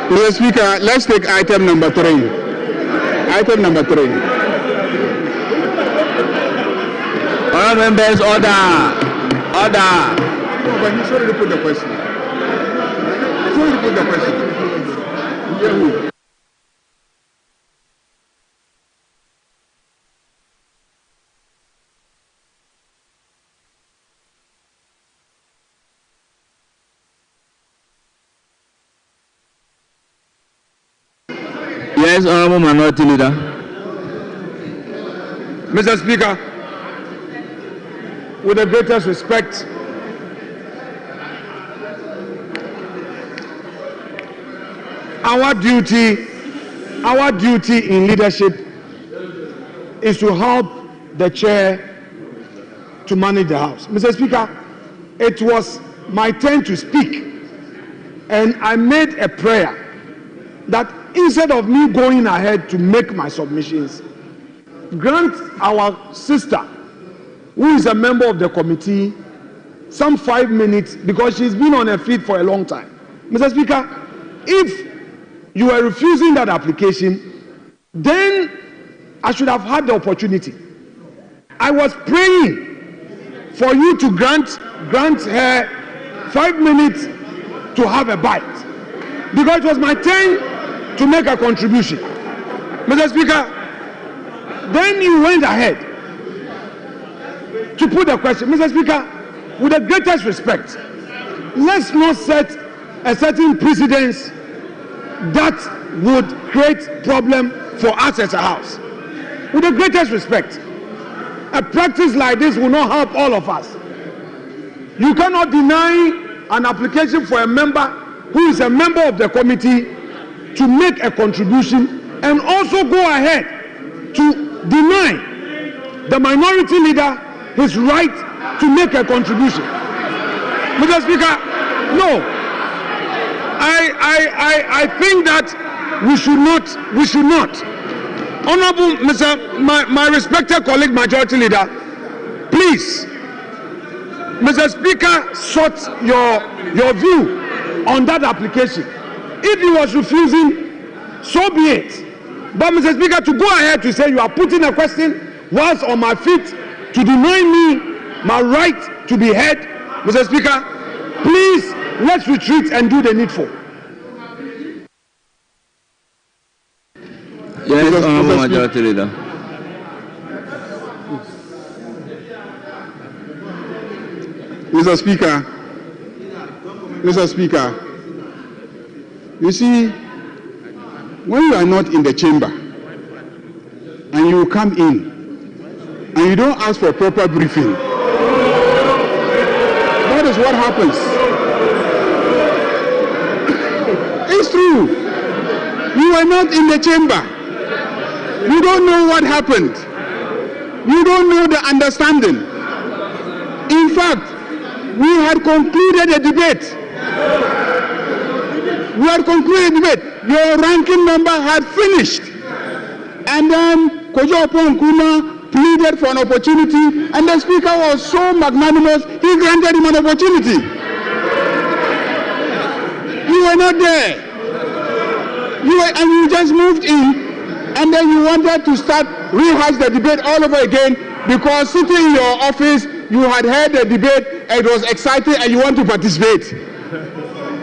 Mr. Speaker, let's take item number 3. All members, order. No, but he's already put the question. Yes, Honorable Minority Leader. Mr. Speaker, with the greatest respect, our duty in leadership is to help the chair to manage the House. Mr. Speaker, it was my turn to speak, and I made a prayer that instead of me going ahead to make my submissions, grant our sister, who is a member of the committee, some 5 minutes because she's been on her feet for a long time. Mr. Speaker, if you are refusing that application, then I should have had the opportunity. I was praying for you to grant her 5 minutes to have a bite, because it was my turn to make a contribution. Mr. Speaker, then you went ahead to put the question. Mr. Speaker, with the greatest respect, let's not set a certain precedence that would create problem for us as a house. With the greatest respect, a practice like this will not help all of us. You cannot deny an application for a member who is a member of the committee to make a contribution, and also go ahead to deny the minority leader his right to make a contribution. Mr. Speaker, no. I think that we should not. Honorable my respected colleague, Majority Leader, please, Mr. Speaker sought your view on that application. If he was refusing, so be it. But Mr. Speaker, to go ahead to say you are putting a question whilst on my feet to deny me my right to be heard, Mr. Speaker, please, let's retreat and do the needful. Yes, Honorable Majority Leader. Mr. Speaker, you see, when you are not in the chamber and you come in and you don't ask for proper briefing, that is what happens. It's true. You are not in the chamber. You don't know what happened. You don't know the understanding. In fact, we had concluded a debate. Your ranking member had finished. And then Kojo Oponkuna pleaded for an opportunity, and the speaker was so magnanimous, he granted him an opportunity. You were not there. And you just moved in, and then you wanted to rehash the debate all over again, because sitting in your office, you had heard the debate, it was exciting, and you want to participate.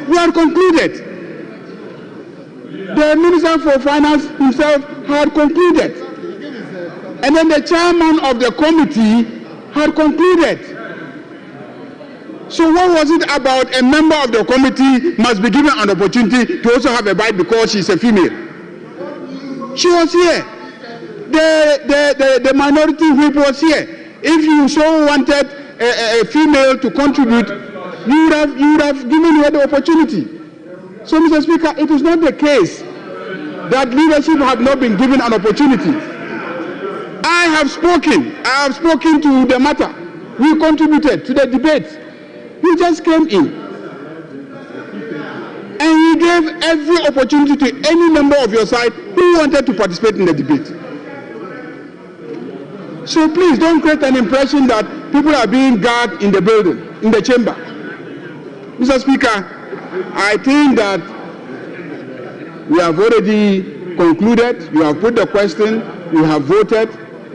We had concluded. The Minister for Finance himself had concluded. And then the chairman of the committee had concluded. So what was it about a member of the committee must be given an opportunity to also have a bite because she's a female? She was here. The minority whip was here. If you so wanted a female to contribute, you would have given her the opportunity. So, Mr. Speaker, it is not the case that leadership have not been given an opportunity. I have spoken to the matter. We contributed to the debate. You just came in. And you gave every opportunity to any member of your side who wanted to participate in the debate. So please don't create an impression that people are being guarded in the building, in the chamber. Mr. Speaker, I think that we have already concluded. You have put the question, we have voted,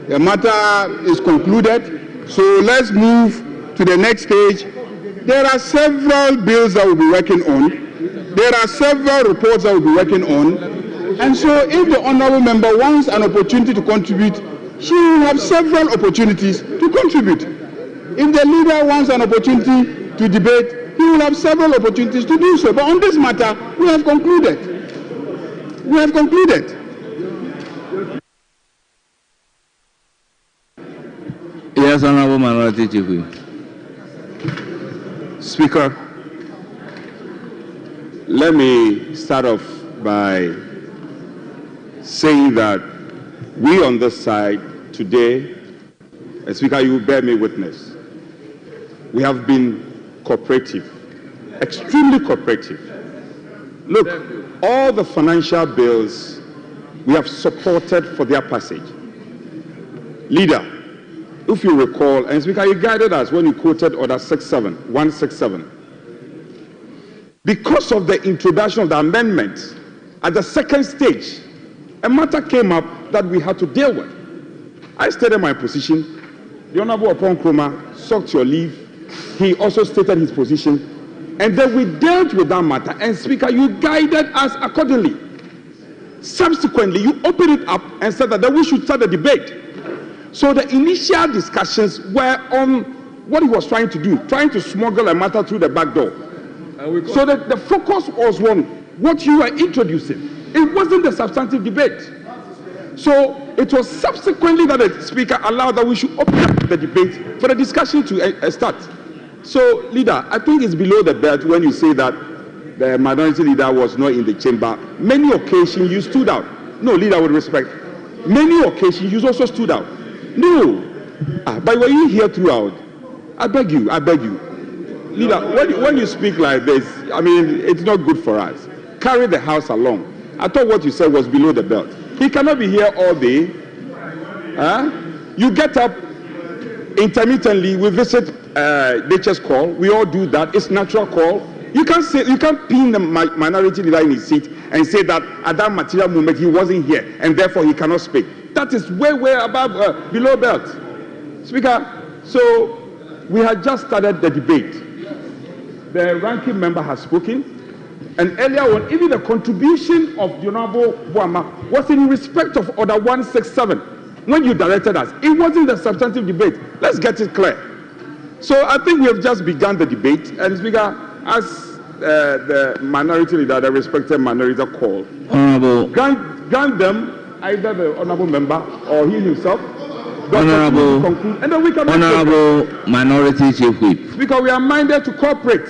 the matter is concluded. So let's move to the next stage. There are several bills that we'll be working on. There are several reports that we'll be working on. And so if the honorable member wants an opportunity to contribute, she will have several opportunities to contribute. If the leader wants an opportunity to debate, he will have several opportunities to do so. But on this matter, we have concluded. We have concluded. Yes, Honorable Minority Chief Whip. Speaker, let me start off by saying that we on this side today, Speaker, you will bear me witness, we have been cooperative, extremely cooperative. Look, all the financial bills we have supported for their passage. Leader, if you recall, and Speaker, you guided us when you quoted Order 167. Because of the introduction of the amendment, at the second stage, a matter came up that we had to deal with. I stated my position. The Honorable Oponkuma sought your leave, he also stated his position, and then we dealt with that matter, and Speaker, you guided us accordingly. Subsequently, you opened it up and said that we should start a debate. So the initial discussions were on what he was trying to do, trying to smuggle a matter through the back door. So that the focus was on what you were introducing. It wasn't the substantive debate. So it was subsequently that the Speaker allowed that we should open up the debate for the discussion to start. So, Leader, I think it's below the belt when you say that the minority leader was not in the chamber. Many occasions you stood out. No, Leader, with respect. Many occasions you also stood out. No. But were you here throughout? I beg you. Leader, when you speak like this, I mean, it's not good for us. Carry the House along. I thought what you said was below the belt. He cannot be here all day. You get up intermittently. We visit nature's call. We all do that. It's natural call. You can't pin the minority leader in his seat and say that at that material moment he wasn't here and therefore he cannot speak. That is way above, below belt. Speaker, so we had just started the debate. The ranking member has spoken. And earlier on, even the contribution of the Honorable Boama was in respect of Order 167 when you directed us. It wasn't the substantive debate. Let's get it clear. So I think we have just begun the debate. And Speaker, as the minority leader, the respected minority call, grant them either the Honorable member or he himself. Honorable, and then we can Minority Chief Whip. Speaker, we are minded to cooperate.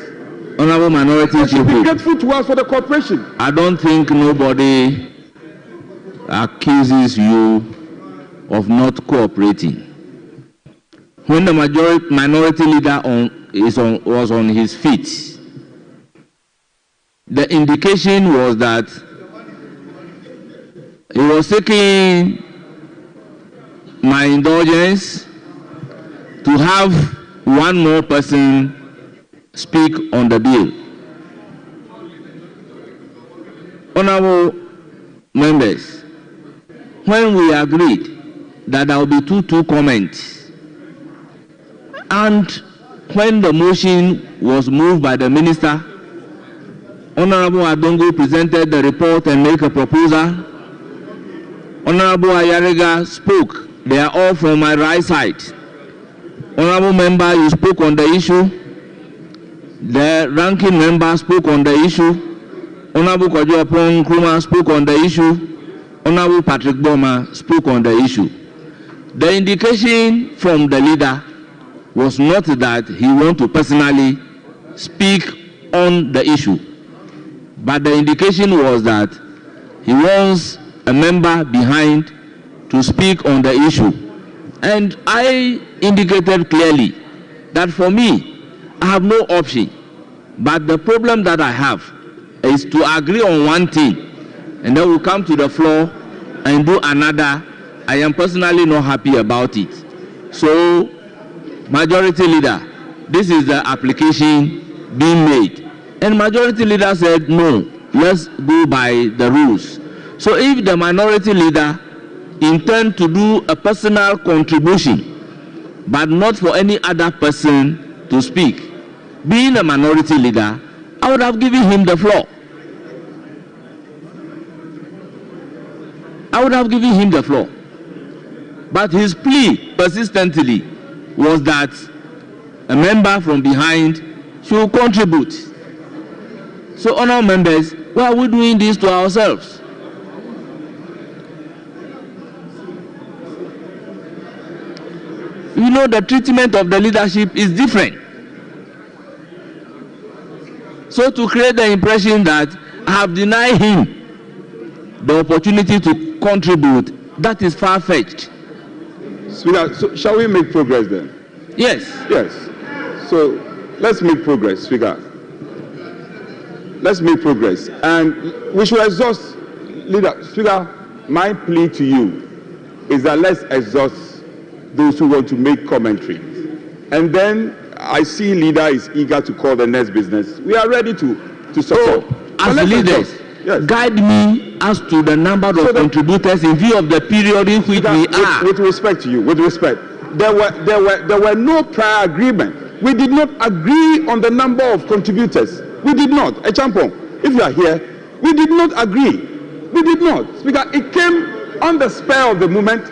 Honorable Minority Chief Whip. Be grateful to us for the cooperation. I don't think nobody accuses you of not cooperating. When the minority leader was on his feet, the indication was that he was seeking my indulgence to have one more person speak on the bill. Honorable members, when we agreed that there will be two comments, and when the motion was moved by the minister, Honorable Adongo presented the report and made a proposal. Honorable Ayarega spoke. They are all from my right side. Honorable member, you spoke on the issue. The ranking member spoke on the issue. Honorable Kwajuapong Nkrumah spoke on the issue. Honorable Patrick Boma spoke on the issue. The indication from the leader was not that he wanted to personally speak on the issue, but the indication was that he wants a member behind to speak on the issue. And I indicated clearly that for me, I have no option. But the problem that I have is to agree on one thing, and then we'll come to the floor and do another. I am personally not happy about it. So, Majority Leader, this is the application being made. And Majority Leader said, no, let's go by the rules. So if the Minority Leader intend to do a personal contribution, but not for any other person to speak, being a Minority Leader, I would have given him the floor. I would have given him the floor. But his plea persistently was that a member from behind should contribute. So, honourable members, why are we doing this to ourselves? You know, the treatment of the leadership is different. So to create the impression that I have denied him the opportunity to contribute, that is far-fetched. Speaker, so shall we make progress then? Yes. Yes. So let's make progress, Speaker. Let's make progress. And we should exhaust, Leader. Speaker, my plea to you is that let's exhaust those who want to make commentary. And then I see Leader is eager to call the next business. We are ready to support. As leaders, yes, guide me as to the number of contributors in view of the period in which we are. With respect to you, with respect, there were no prior agreement. We did not agree on the number of contributors. We did not. Echampong, if you are here, we did not agree. We did not. Speaker, it came on the spur of the moment,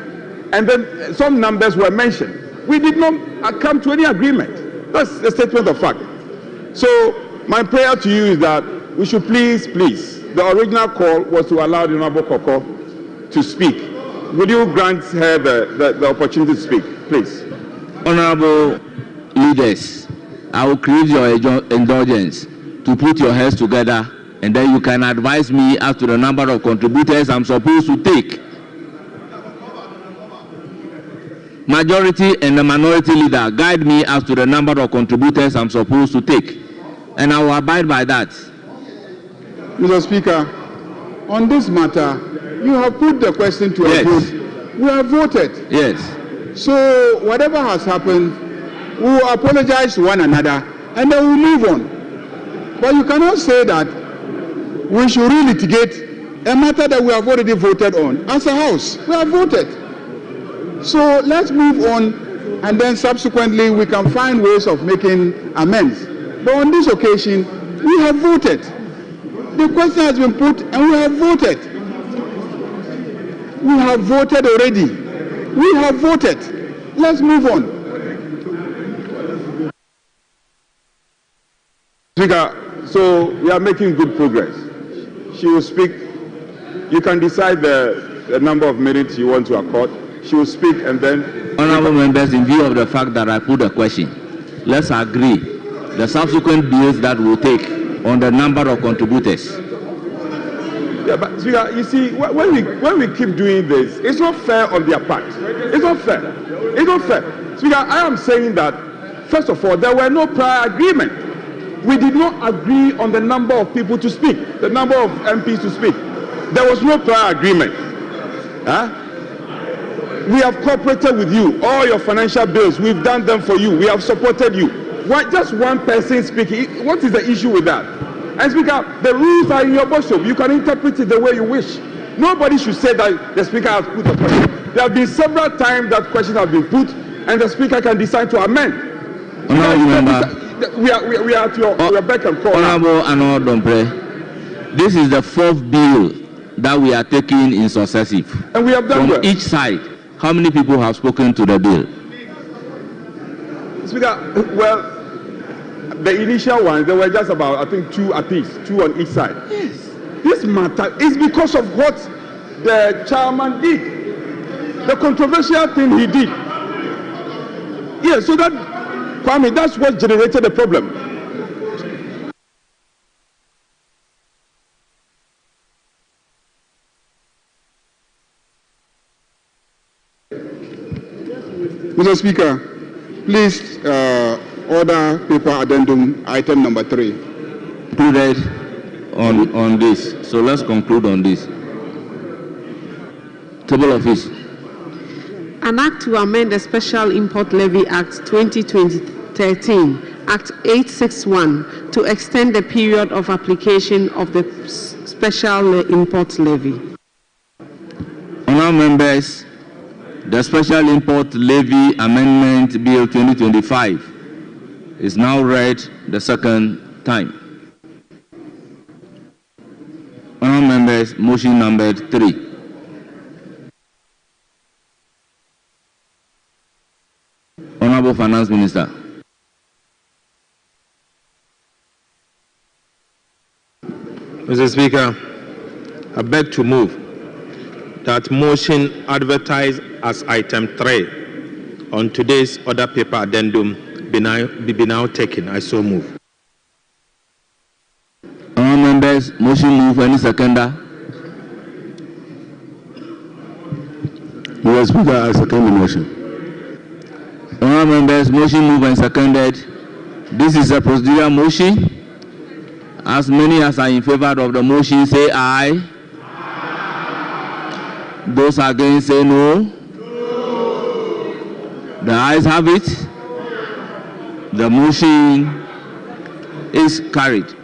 and then some numbers were mentioned. We did not come to any agreement. That's a statement of fact. So my prayer to you is that we should please, the original call was to allow the Honorable Koko to speak. Would you grant her the opportunity to speak, please? Honorable leaders, I will crave your indulgence to put your heads together, and then you can advise me as to the number of contributors I'm supposed to take. Majority and the minority leader, guide me as to the number of contributors I'm supposed to take, and I will abide by that. Mr. Speaker, on this matter, you have put the question to a vote. We have voted. Yes. So whatever has happened, we will apologize to one another and then we'll move on. But you cannot say that we should relitigate a matter that we have already voted on. As a house, we have voted. So let's move on, and then subsequently we can find ways of making amends. But on this occasion, we have voted. The question has been put and we have voted. We have voted already. We have voted. Let's move on. Speaker, so we are making good progress. She will speak. You can decide the number of minutes you want to accord. She will speak, and then... Honorable members, in view of the fact that I put a question, let's agree the subsequent bills that we'll take on the number of contributors. Yeah, but Speaker, you see, when we keep doing this, it's not fair on their part. It's not fair. It's not fair. Speaker, I am saying that, first of all, there were no prior agreement. We did not agree on the number of people to speak, the number of MPs to speak. There was no prior agreement. Huh? We have cooperated with you. All your financial bills, we've done them for you. We have supported you. Why just one person speaking? What is the issue with that? And Speaker, the rules are in your bookshop. You can interpret it the way you wish. Nobody should say that the Speaker has put a question. There have been several times that questions have been put, and the Speaker can decide to amend. We are at your beck and call. Honorable Anor Dompre, this is the fourth bill that we are taking in successive. And we have done from each side. How many people have spoken to the bill? Speaker, well, the initial ones, there were just about, I think, two at least, two on each side. Yes. This matter is because of what the chairman did. The controversial thing he did. Yes, so that, Kwame, that's what generated the problem. Mr. Speaker, please order paper addendum item number 3. Included on this. So let's conclude on this. Table of issue. An act to amend the Special Import Levy Act 2013, Act 861, to extend the period of application of the Special Import Levy. Honourable members, the Special Import Levy Amendment Bill 2025 is now read the second time. Honourable members, motion number 3. Honourable Finance Minister. Mr. Speaker, I beg to move that motion advertised as item 3 on today's order paper addendum be now taken. I so move. Honourable members, motion move. Any seconder? Mr. Speaker, I second the motion. Honourable members, motion move and seconded. This is a procedural motion. As many as are in favour of the motion say aye. Those against say no. The ayes have it. The motion is carried.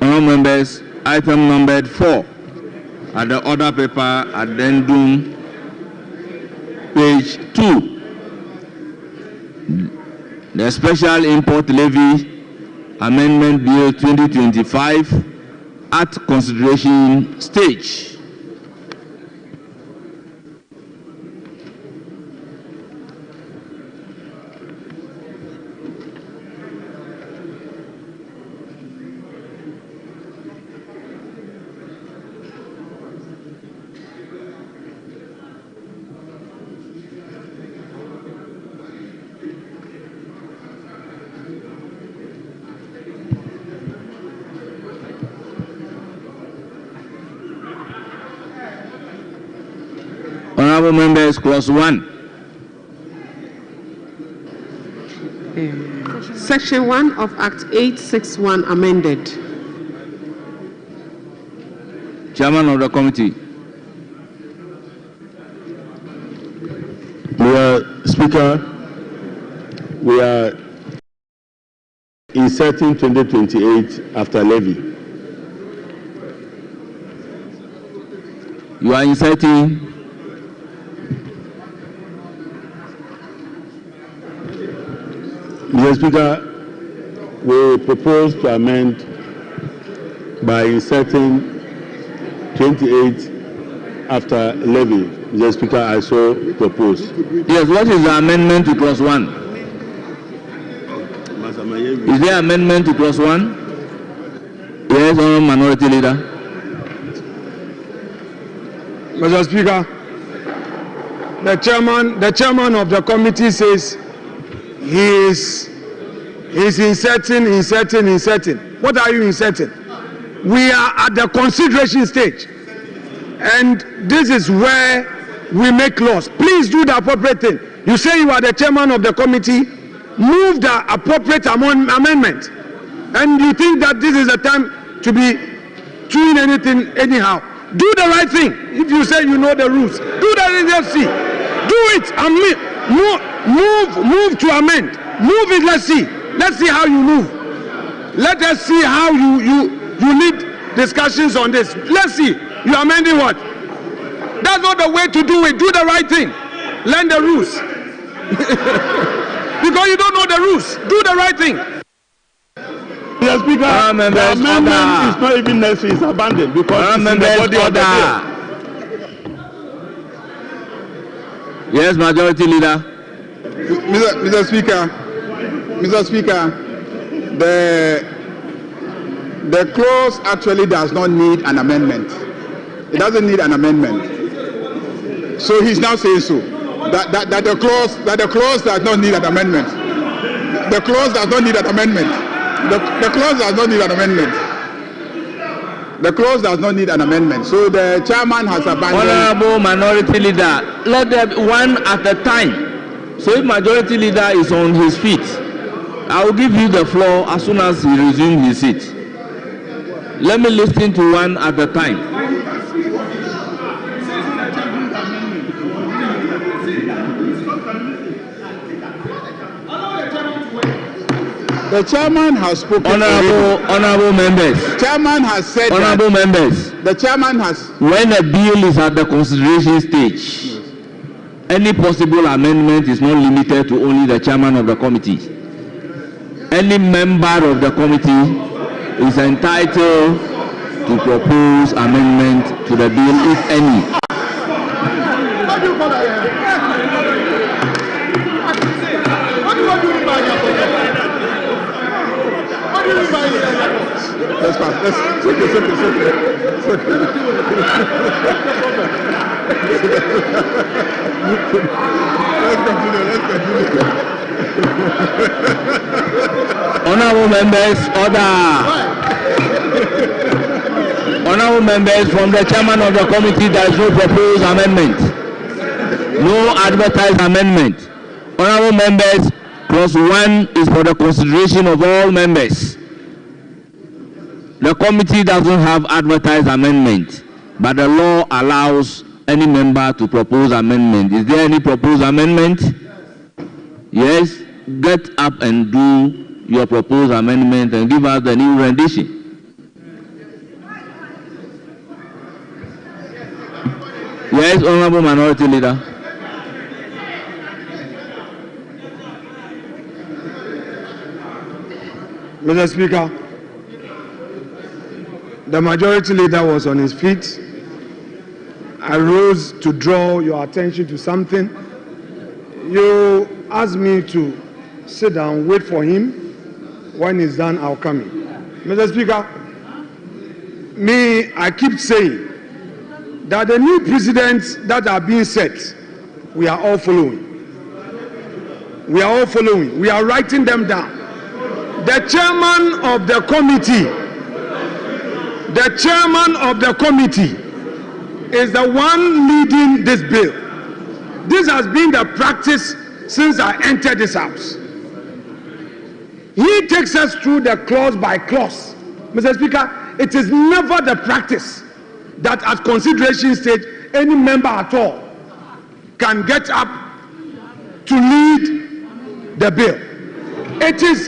Honourable members, item numbered 4 at the order paper addendum page 2. The Special Import Levy Amendment Bill 2025 at consideration stage. Honorable members, clause 1. Section 1 of Act 861 amended. Chairman of the committee. Speaker, we are inserting 2028 after levy. You are inserting. Mr. Speaker, we propose to amend by inserting 28 after levy. Mr. Speaker, I so propose. Yes, what is the amendment to clause 1? Is there amendment to clause 1? Yes, Honorable Minority Leader. Mr. Speaker, the chairman of the committee says he is inserting. What are you inserting? We are at the consideration stage, and this is where we make laws. Please do the appropriate thing. You say you are the chairman of the committee, move the appropriate amendment, and you think that this is the time to be doing anything anyhow. Do the right thing. If you say you know the rules, do the NDC. Do it and move to amend. Move it. Let's see how you move. Let us see how you lead discussions on this. Let's see. You are amending what? That's not the way to do it. Do the right thing. Learn the rules. Because you don't know the rules. Do the right thing. Mr. Speaker, the amendment is not even necessary. It's abandoned because it's in the body of the bill. Yes, Majority Leader. Mr. Speaker, the clause actually does not need an amendment. It doesn't need an amendment. So he's now saying so. That the clause does not need an amendment. The clause does not need an amendment. The clause does not need an amendment. The clause does not need an amendment. So the chairman has abandoned. Honorable Minority Leader, let them one at a time. So if Majority Leader is on his feet, I will give you the floor as soon as he resumes his seat. Let me listen to one at a time. The chairman has spoken. Honorable members. Chairman has said. Honorable members. The chairman has. When a bill is at the consideration stage, any possible amendment is not limited to only the chairman of the committee. Any member of the committee is entitled to propose amendment to the bill, if any. Let's pass. Let's continue. Honorable members, order. Honorable members, from the chairman of the committee, there is no proposed amendment. No advertised amendment. Honorable members, clause 1 is for the consideration of all members. The committee doesn't have advertised amendment, but the law allows any member to propose amendment. Is there any proposed amendment? Yes? Get up and do your proposed amendment and give us the new rendition. Yes, Honorable Minority Leader. Mr. Speaker, the majority leader was on his feet. I rose to draw your attention to something. You asked me to sit down, wait for him. When he's done, I'll come in. Mr. Speaker, I keep saying that the new precedents that are being set, we are all following. We are all following. We are writing them down. The chairman of the committee is the one leading this bill. This has been the practice since I entered this house. He takes us through the clause by clause. Mr. Speaker, it is never the practice that at consideration stage any member at all can get up to lead the bill. It is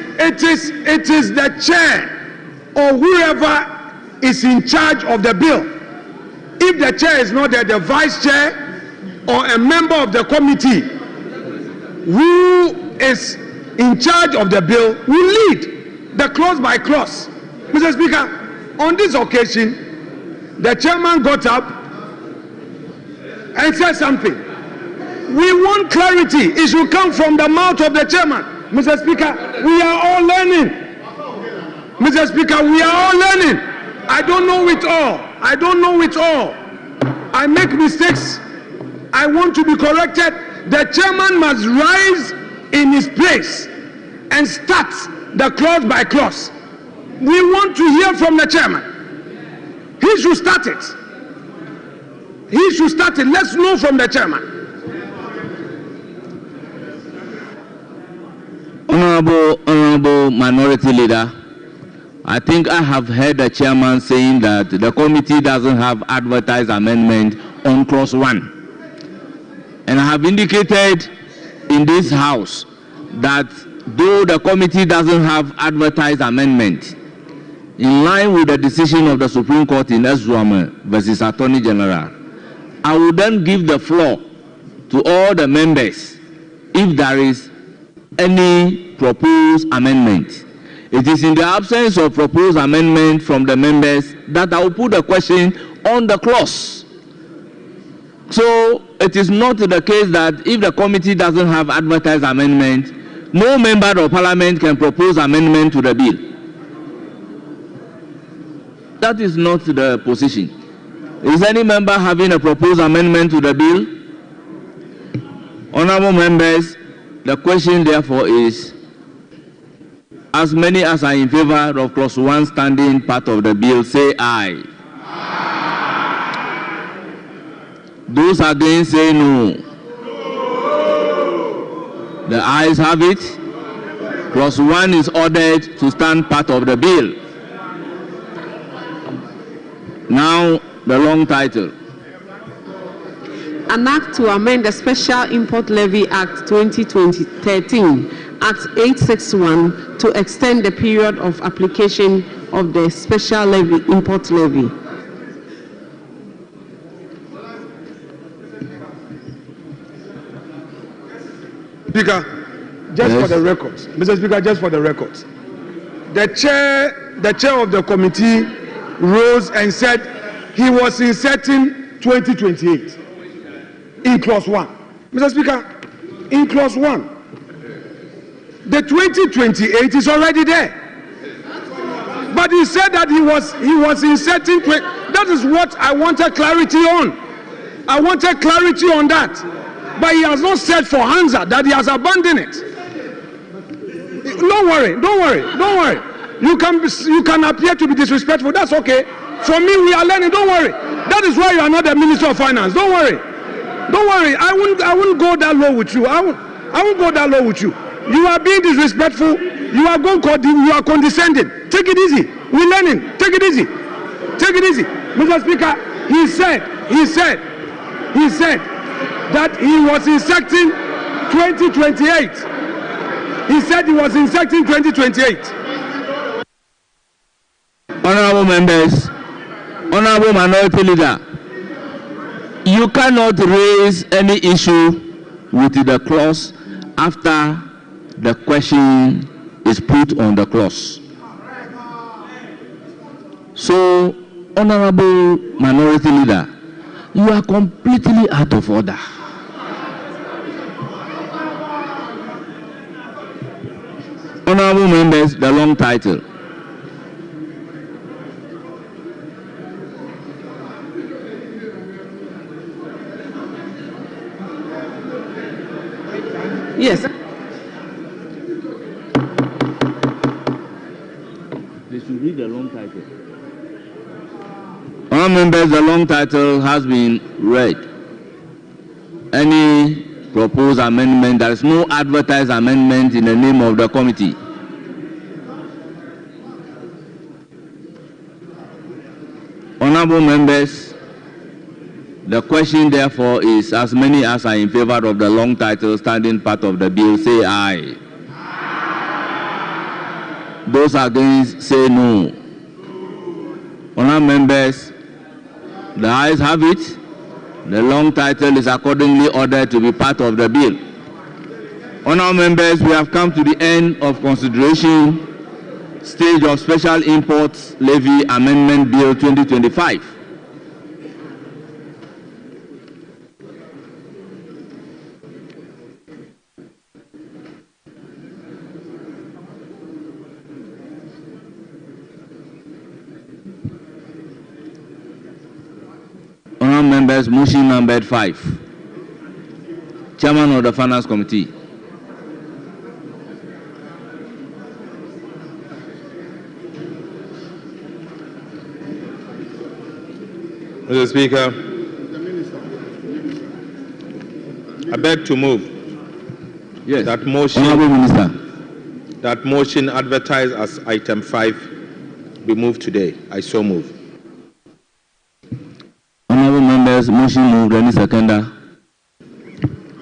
the chair or whoever is in charge of the bill. If the chair is not there, the vice chair or a member of the committee who is in charge of the bill will lead the clause by clause. Mr. Speaker, on this occasion, the chairman got up and said something. We want clarity. It should come from the mouth of the chairman. Mr. Speaker, we are all learning. Mr. Speaker, we are all learning. I don't know it all. I don't know it all. I make mistakes. I want to be corrected. The chairman must rise in his place and start the clause by clause. We want to hear from the chairman. He should start it. He should start it. Let's know from the chairman. Honorable Minority Leader, I think I have heard the chairman saying that the committee doesn't have advertised amendment on clause 1. And I have indicated in this house that though the committee doesn't have advertised amendment, in line with the decision of the Supreme Court in Ezwame versus Attorney General, I will then give the floor to all the members if there is any proposed amendment. It is in the absence of proposed amendment from the members that I will put the question on the clause. So it is not the case that if the committee doesn't have advertised amendment, no member of parliament can propose amendment to the bill. That is not the position. Is any member having a proposed amendment to the bill? Honorable members, the question therefore is, as many as are in favor of clause 1 standing part of the bill, say aye. Aye. Those against say no. The ayes have it. Clause 1 is ordered to stand part of the bill. Now, the long title. An Act to amend the Special Import Levy Act 2013, Act 861, to extend the period of application of the Special Levy, Import Levy. Speaker, just for the records, Mr. Speaker, just for the records, the chair of the committee rose and said he was inserting 2028 in clause 1. Mr. Speaker, in clause 1, the 2028 is already there. But he said that he was inserting. That is what I wanted clarity on. I wanted clarity on that. But he has not said for Hansa that he has abandoned it. Don't worry. You can appear to be disrespectful. That's okay. For me, we are learning. Don't worry. That is why you are not the Minister of Finance. Don't worry. I won't go that low with you. I won't go that low with you. You are being disrespectful. You are condescending. Take it easy. We're learning. Take it easy. Mr. Speaker, he said that he was inserting 2028. He said he was inserting 2028. Honorable members, Honorable Minority Leader, you cannot raise any issue with the clause after the question is put on the clause. So, Honorable Minority Leader, you are completely out of order. Honorable members, the long title. Yes. They should read the long title. Honorable members, the long title has been read. Any proposed amendment, there is no advertised amendment in the name of the committee. Honorable members, the question therefore is, as many as are in favor of the long title standing part of the bill, say aye. Those against, say no. Honorable members, the ayes have it. The long title is accordingly ordered to be part of the bill. Honorable members, we have come to the end of consideration stage of Special Imports Levy Amendment Bill 2025. Honorable members, motion number 5. Chairman of the Finance Committee. Mr. Speaker, I beg to move that motion. Honorable Minister. That motion advertised as item 5 be moved today. I so move. Honorable members, motion moved. Any seconder?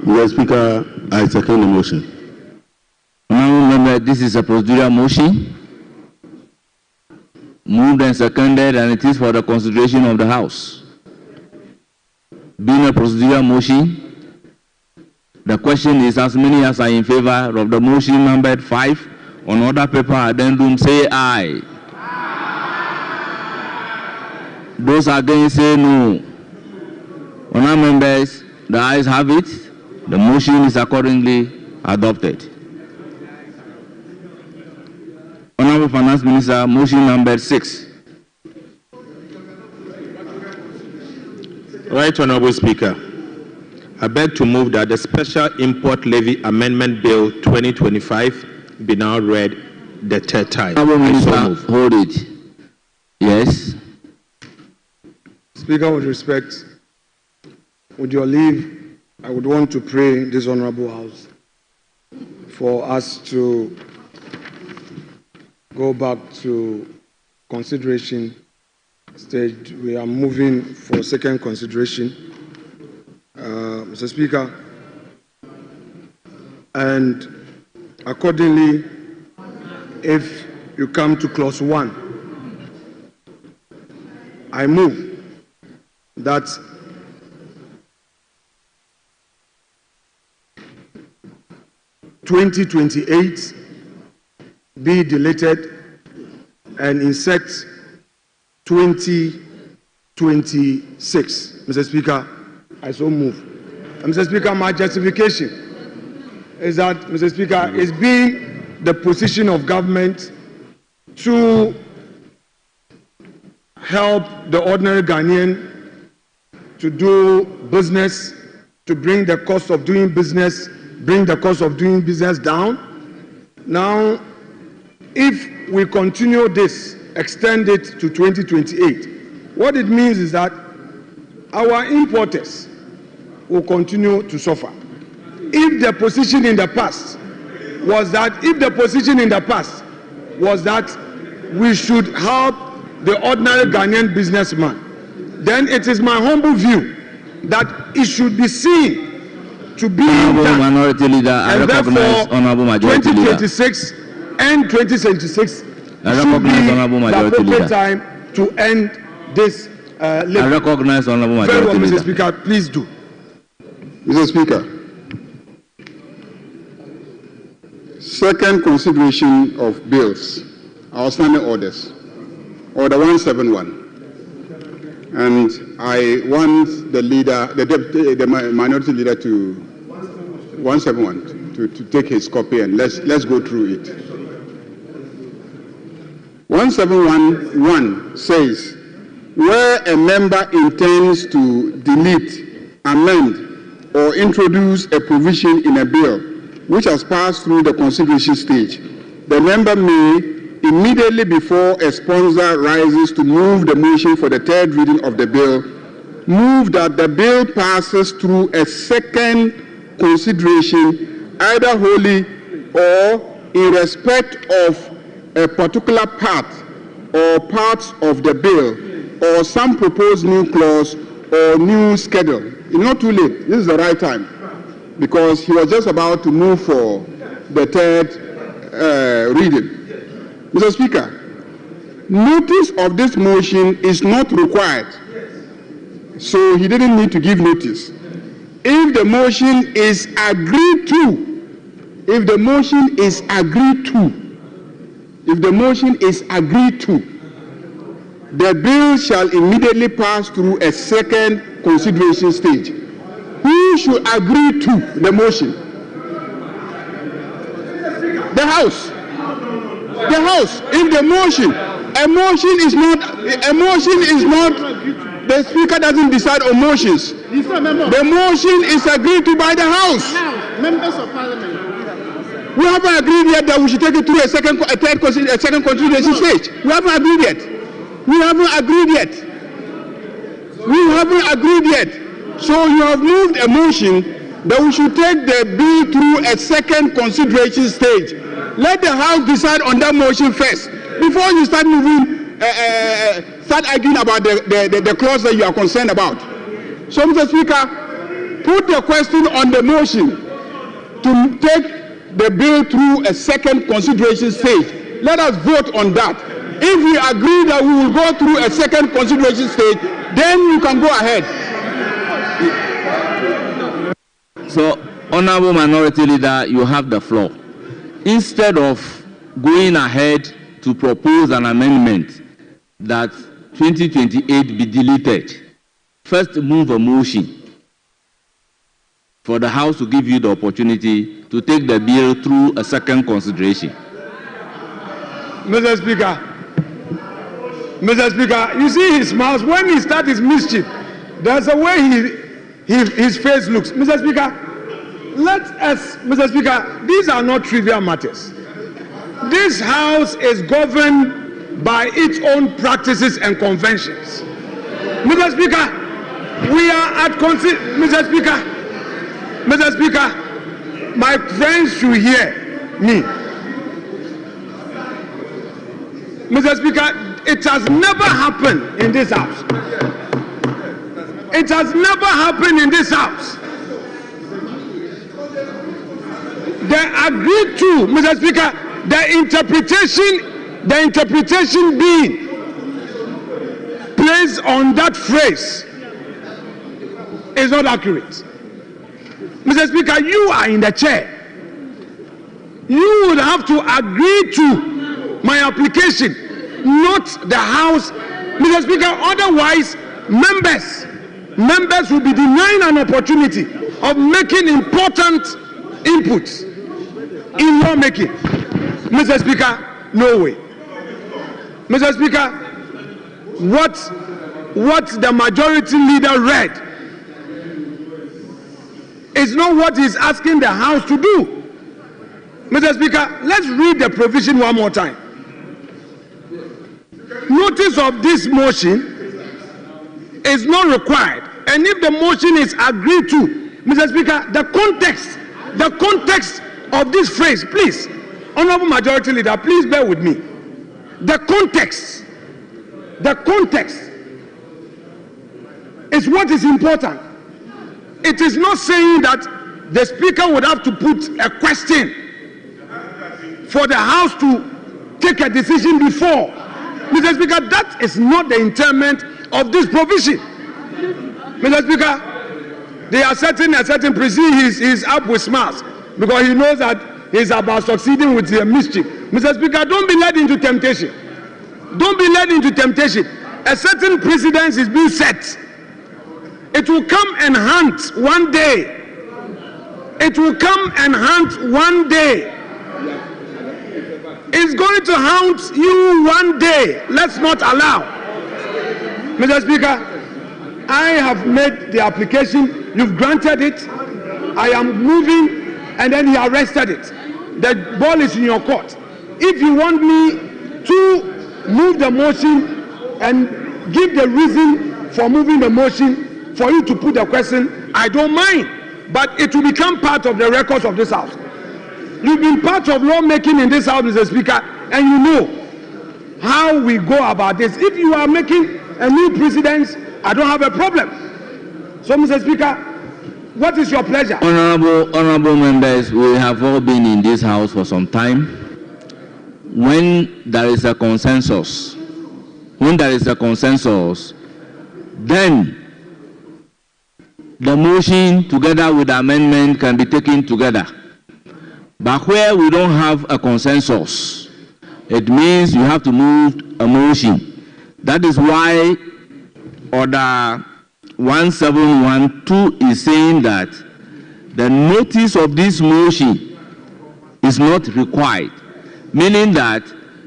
Mr. Speaker, I second the motion. Honorable member, this is a procedural motion. Moved and seconded, and it is for the consideration of the House. Being a procedural motion, the question is, as many as are in favor of the motion numbered 5 on order paper addendum, say aye. Those against, say no. Honorable members, the ayes have it. The motion is accordingly adopted. Honorable Finance Minister, motion number 6. Right, Honorable Speaker. I beg to move that the Special Import Levy Amendment Bill 2025 be now read the third time. Honorable Minister, hold it. Yes. Speaker, with respect, with your leave, I would want to pray this honorable House for us to go back to consideration stage. We are moving for second consideration, Mr. Speaker, and accordingly, if you come to clause 1, I move that (2028) be deleted and insert 2026. Mr. Speaker, I so move. Mr. Speaker, my justification is that, Mr. Speaker, it's been the position of government to help the ordinary Ghanaian to do business, to bring the cost of doing business down. Now, if we continue this, extend it to 2028, what it means is that our importers will continue to suffer. If the position in the past was that, we should help the ordinary Ghanaian businessman, then it is my humble view that it should be seen to be Honorable Minority Leader, I recognize Honorable Majority Leader. 2026 and 2026 I recognize Honorable Majority Leader. Time to end this I recognize Honorable Majority Very well, Leader. Mr. Speaker, please do. Mr. Speaker, second consideration of bills, outstanding orders or the 171. And I want the leader, the minority leader to 171 to take his copy, and let's go through it. 171.1 says, where a member intends to delete, amend, or introduce a provision in a bill which has passed through the consideration stage, the member may, immediately before a sponsor rises to move the motion for the third reading of the bill, move that the bill passes through a second consideration, either wholly or in respect of a particular part or parts of the bill, or some proposed new clause or new schedule. It's not too late. This is the right time, because he was just about to move for the third reading. Mr. Speaker, notice of this motion is not required, so he didn't need to give notice. If the motion is agreed to, the bill shall immediately pass through a second consideration stage. Who should agree to the motion? The House. The House. If a motion is not, the Speaker doesn't decide on motions. The motion is agreed to by the House. Members of Parliament. We haven't agreed yet that we should take it through a second consideration stage. We haven't agreed yet. So you have moved a motion that we should take the bill through a second consideration stage. Let the House decide on that motion first before you start arguing about the clause that you are concerned about. So, Mr. Speaker, put the question on the motion to take the bill through a second consideration stage. Let us vote on that. If we agree that we will go through a second consideration stage, then you can go ahead. So, Honorable Minority Leader, you have the floor. Instead of going ahead to propose an amendment that 2028 be deleted, first move a motion for the House to give you the opportunity to take the bill through a second consideration. Mr. Speaker, you see his mouth, when he starts his mischief, there's a way his face looks. Mr. Speaker, Mr. Speaker, these are not trivial matters. This House is governed by its own practices and conventions. Mr. Speaker, we are at Mr. Speaker, my friends should hear me. Mr. Speaker, it has never happened in this House. It has never happened in this House. They agreed to, Mr. Speaker, the interpretation being placed on that phrase is not accurate. Mr. Speaker, you are in the chair. You would have to agree to my application, not the House. Mr. Speaker, otherwise members will be denying an opportunity of making important inputs in lawmaking. Mr. Speaker, no way. Mr. Speaker, what the majority leader read is not what he's asking the House to do. Mr. Speaker, let's read the provision one more time. Notice of this motion is not required. And if the motion is agreed to, Mr. Speaker, the context of this phrase, please, Honorable Majority Leader, please bear with me. The context is what is important. It is not saying that the Speaker would have to put a question for the House to take a decision before. Mr. Speaker, that is not the intent of this provision. Mr. Speaker, they are setting a certain precedent. He's up with smarts because he knows that he's about succeeding with the mischief. Mr. Speaker, don't be led into temptation. Don't be led into temptation. A certain precedence is being set. It will come and hunt one day. It will come and hunt one day. It's going to haunt you one day. Let's not allow. Mr. Speaker, I have made the application. You've granted it. I am moving, and then he arrested it. The ball is in your court. If you want me to move the motion and give the reason for moving the motion for you to put the question, I don't mind. But it will become part of the records of this house. You've been part of lawmaking in this house, Mr. Speaker, and you know how we go about this. If you are making a new precedent, I don't have a problem. So, Mr. Speaker, what is your pleasure? Honorable members, we have all been in this house for some time. When there is a consensus, then the motion together with the amendment can be taken together. But where we don't have a consensus, it means you have to move a motion. That is why Order 1712 is saying that the notice of this motion is not required, meaning that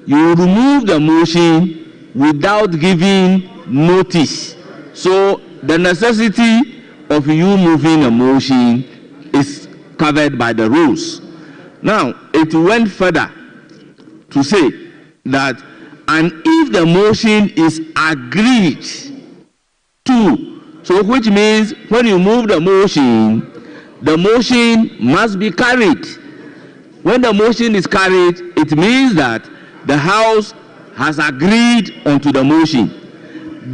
you remove the motion without giving notice. So the necessity of you moving a motion is covered by the rules. Now, it went further to say that, and if the motion is agreed to, so which means when you move the motion must be carried. When the motion is carried, it means that the House has agreed onto the motion.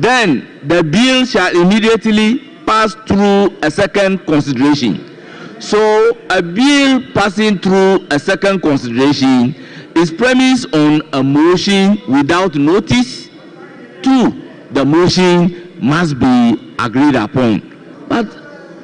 Then the bill shall immediately pass through a second consideration. So a bill passing through a second consideration is premised on a motion without notice. 2, the motion must be agreed upon. But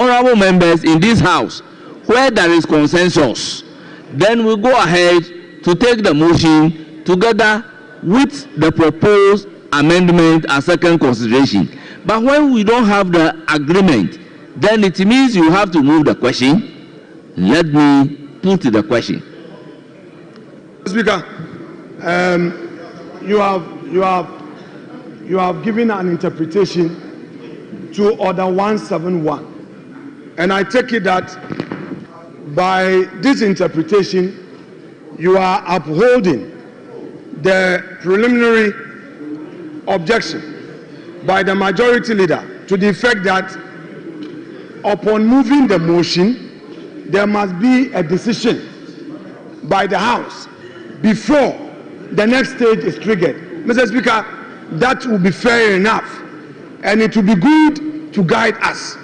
honorable members, in this house, where there is consensus, then we go ahead to take the motion together with the proposed amendment as second consideration. But when we don't have the agreement, then it means you have to move the question. Let me put the question. Speaker, you have given an interpretation to Order 171, and I take it that by this interpretation you are upholding the preliminary objection by the majority leader to the effect that upon moving the motion there must be a decision by the House before the next stage is triggered. Mr. Speaker, that will be fair enough, and it will be good to guide us.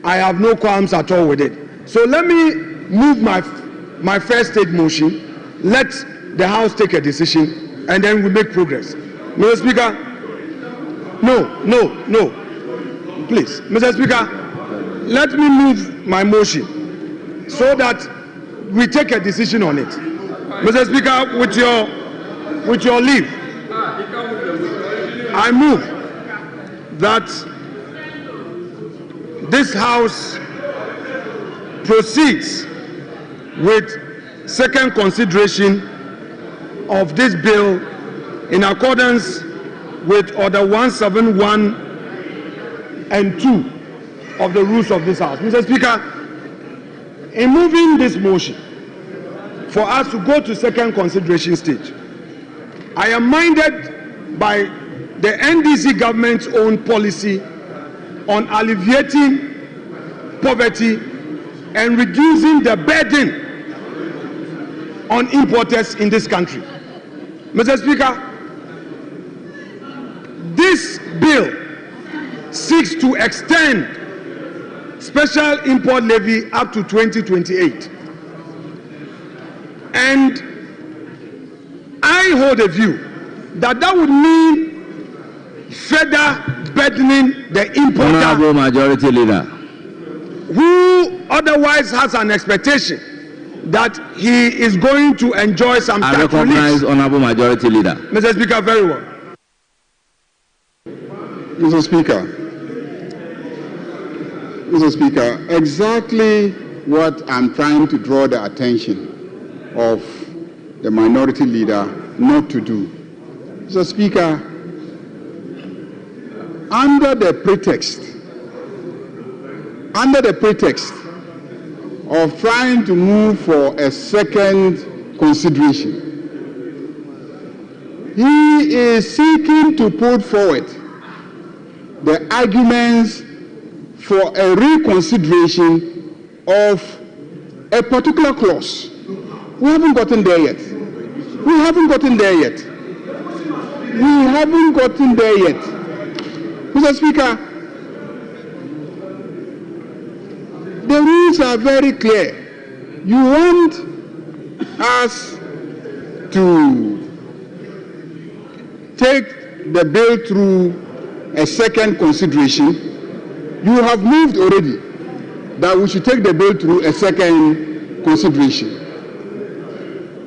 I have no qualms at all with it. So let me move my first stage motion, let the House take a decision, and then we make progress. Mr. Speaker, no. Please, Mr. Speaker, let me move my motion so that we take a decision on it. Mr. Speaker, with your leave, I move that this House proceeds with second consideration of this bill in accordance with Order 171 and 2 of the rules of this House. Mr. Speaker, in moving this motion for us to go to second consideration stage, I am minded by the NDC government's own policy on alleviating poverty and reducing the burden on importers in this country. Mr. Speaker, this bill seeks to extend special import levy up to 2028. And I hold a view that would mean further burdening the importer. Honorable Majority Leader, who otherwise has an expectation that he is going to enjoy some tax relief. I recognize Honorable Majority Leader. Mr. Speaker, very well. Mr. Speaker, exactly what I'm trying to draw the attention of the minority leader not to do. Mr. Speaker, under the pretext of trying to move for a second consideration, he is seeking to put forward the arguments for a reconsideration of a particular clause. We haven't gotten there yet. Mr. Speaker, the rules are very clear. You want us to take the bill through a second consideration. You have moved already that we should take the bill through a second consideration.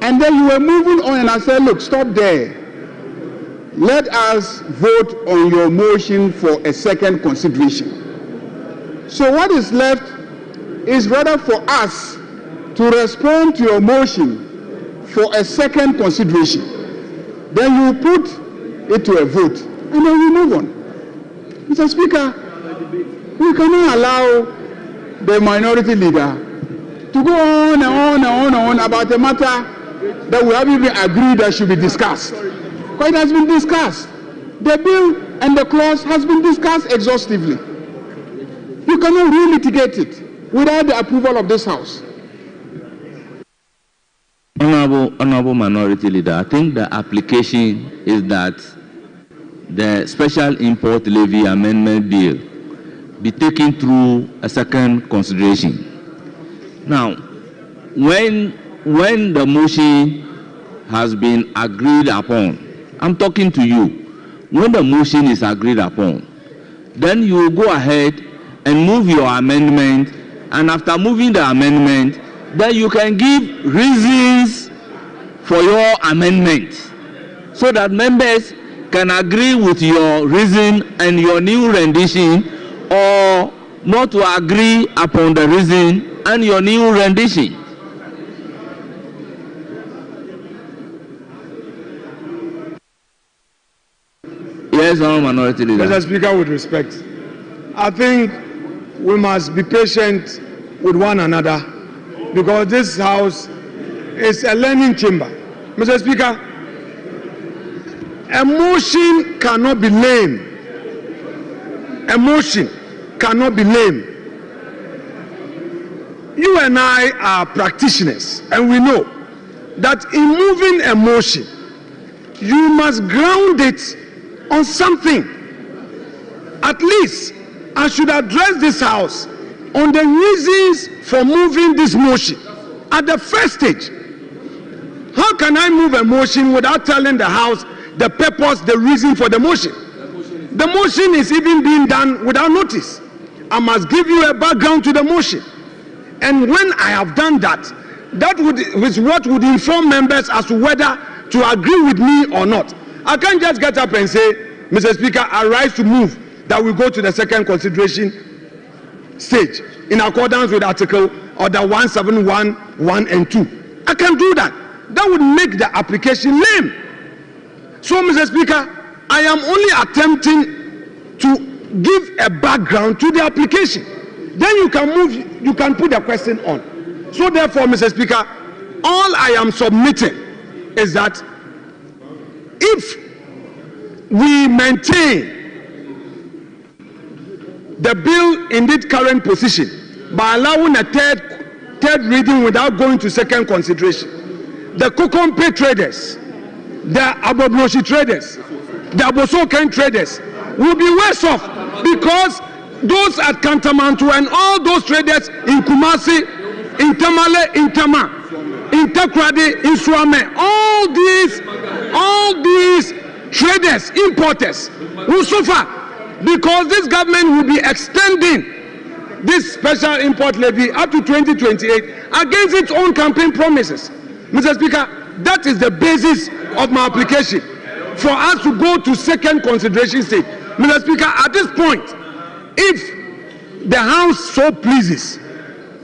And then you were moving on, and I said, look, stop there. Let us vote on your motion for a second consideration. So what is left is rather for us to respond to your motion for a second consideration. Then you put it to a vote, and then we move on. Mr. Speaker, we cannot allow the minority leader to go on and on and on and on about a matter that we haven't even agreed that should be discussed. Because it has been discussed. The bill and the clause has been discussed exhaustively. You cannot relitigate it without the approval of this House. Honorable Minority Leader, I think the application is that the Special Import Levy Amendment Bill be taken through a second consideration. Now, when the motion has been agreed upon, I'm talking to you, when the motion is agreed upon, then you go ahead and move your amendment, and after moving the amendment, then you can give reasons for your amendment so that members can agree with your reason and your new rendition, or not to agree upon the reason and your new rendition. Yes, Honourable Minority Leader. Mr. Speaker, with respect, I think we must be patient with one another because this House is a learning chamber. Mr. Speaker, a motion cannot be lame. A motion cannot be lame. You and I are practitioners, and we know that in moving a motion, you must ground it on something. At least I should address this House on the reasons for moving this motion at the first stage. How can I move a motion without telling the House the purpose, the reason for the motion? The motion is even being done without notice. I must give you a background to the motion. And when I have done that, that is what would inform members as to whether to agree with me or not. I can't just get up and say, Mr. Speaker, I rise to move that we go to the second consideration stage in accordance with Article Order 171(1) and 2. I can't do that. That would make the application lame. So, Mr. Speaker, I am only attempting to give a background to the application. Then you can move, you can put the question on. So therefore, Mr. Speaker, all I am submitting is that if we maintain the bill in its current position by allowing a third reading without going to second consideration, the Kokompe traders, the Abobroshi traders, the Abosoken traders will be worse off because those at Kantamantu and all those traders in Kumasi, in Tamale, in Tama, in Takrade, in Swame, all these traders, importers will suffer because this government will be extending this special import levy up to 2028 against its own campaign promises. Mr. Speaker, that is the basis of my application for us to go to second consideration stage. Mr. Speaker, at this point, if the House so pleases,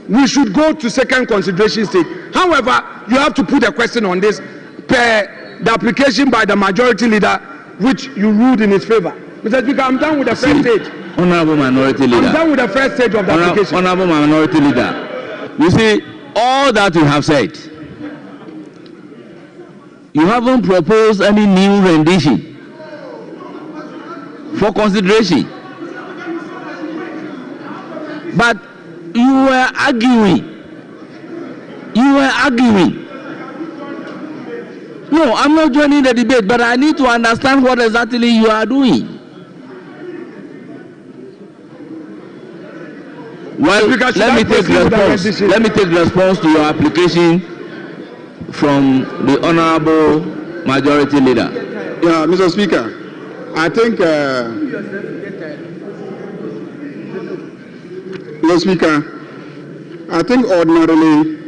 we should go to second consideration stage. However, you have to put a question on this per the application by the majority leader, which you ruled in his favor. Mr. Speaker, I'm done with the first stage. Honorable Minority Leader. I'm done with the first stage of the application. Honorable Minority Leader. You see, all that you have said, you haven't proposed any new rendition for consideration. But you were arguing. No, I'm not joining the debate, but I need to understand what exactly you are doing. Well, let me take response to your application from the Honorable Majority Leader. Yeah, Mr. Speaker, I think, Mr. Speaker, I think ordinarily,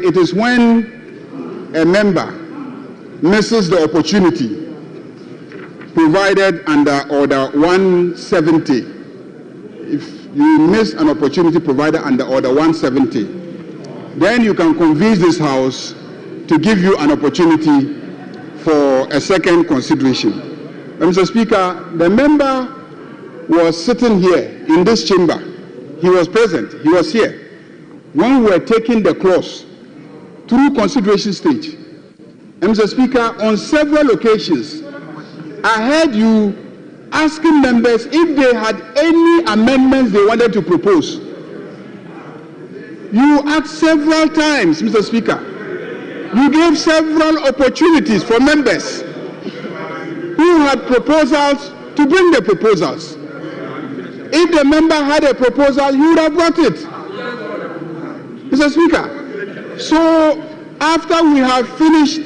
it is when a member misses the opportunity provided under Order 170. If you miss an opportunity provided under Order 170, then you can convince this House to give you an opportunity for a second consideration. Mr. Speaker, the member was sitting here in this chamber. He was present. He was here when we were taking the clause through consideration stage. And Mr. Speaker, on several occasions, I heard you asking members if they had any amendments they wanted to propose. You asked several times, Mr. Speaker. You gave several opportunities for members who had proposals to bring the proposals. If the member had a proposal, you would have brought it, Mr. Speaker. So after we have finished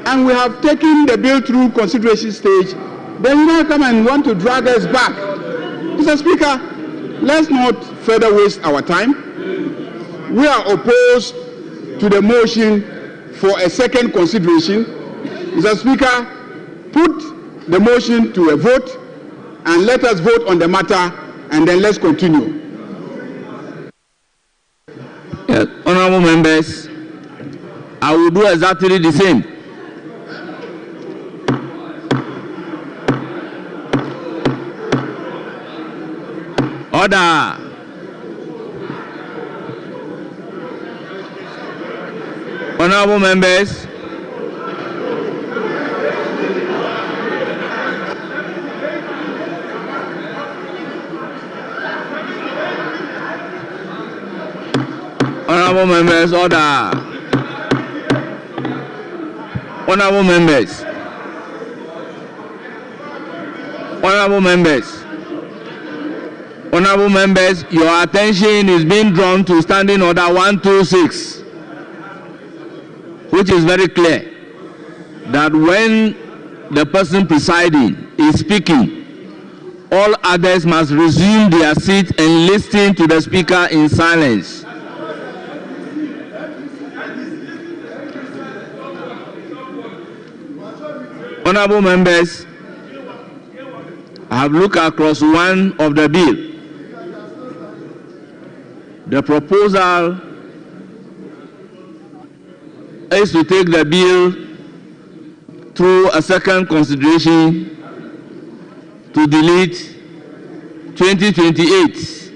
and we have taken the bill through consideration stage, then you now come and want to drag us back. Mr. Speaker, let's not further waste our time. We are opposed to the motion for a second consideration. Mr. Speaker, put the motion to a vote and let us vote on the matter, and then let's continue. Yes, honorable members, I will do exactly the same. Order. Honorable members, order. Honorable members, your attention is being drawn to Standing Order 126, which is very clear that when the person presiding is speaking, all others must resume their seat and listen to the speaker in silence. Honorable members, I have looked across one of the bill. The proposal is to take the bill through a second consideration to delete 2028.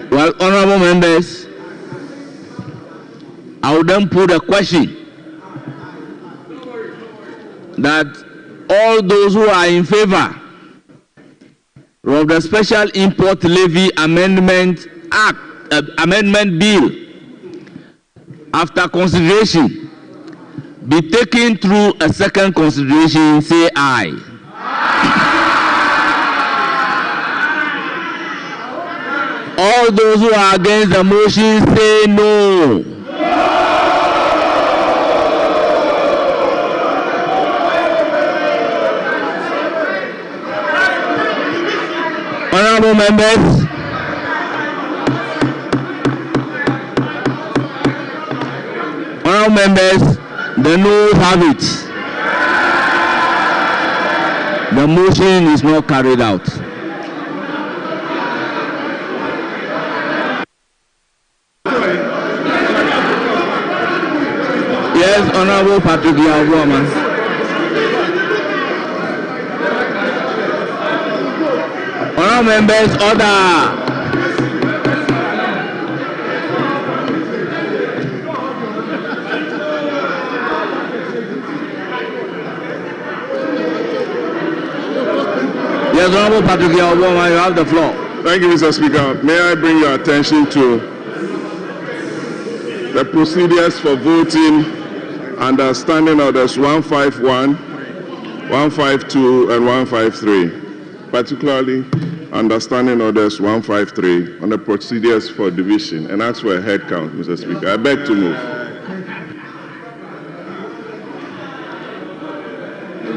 Well, honorable members, I will then put a question that all those who are in favor of the Special Import Levy Amendment Bill, after consideration, be taken through a second consideration, say aye. All those who are against the motion, say no. Honorable members, Honourable members, the noes have it. The motion is not carried out. Yes, Honourable Patrick Yawoma. Honourable members, order. Yes, Honourable Patrick Yawoma, you have the floor. Thank you, Mr. Speaker. May I bring your attention to the procedures for voting under Standing Orders 151, 152, and 153, particularly under Standing Orders 153 on the procedures for division, and ask for a head count, Mr. Speaker. I beg to move.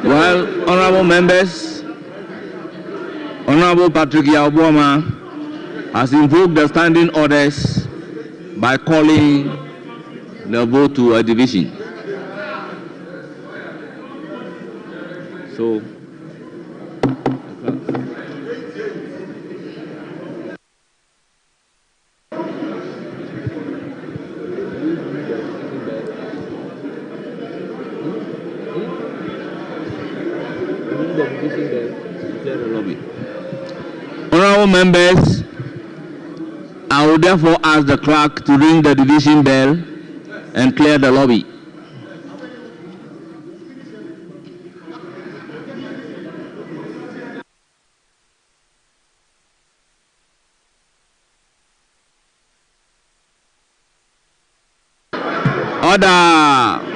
Well, honourable members, Honourable Patrick Yawoma has invoked the standing orders by calling the vote to a division. So, honourable members, I will therefore ask the clerk to ring the division bell and clear the lobby. Order.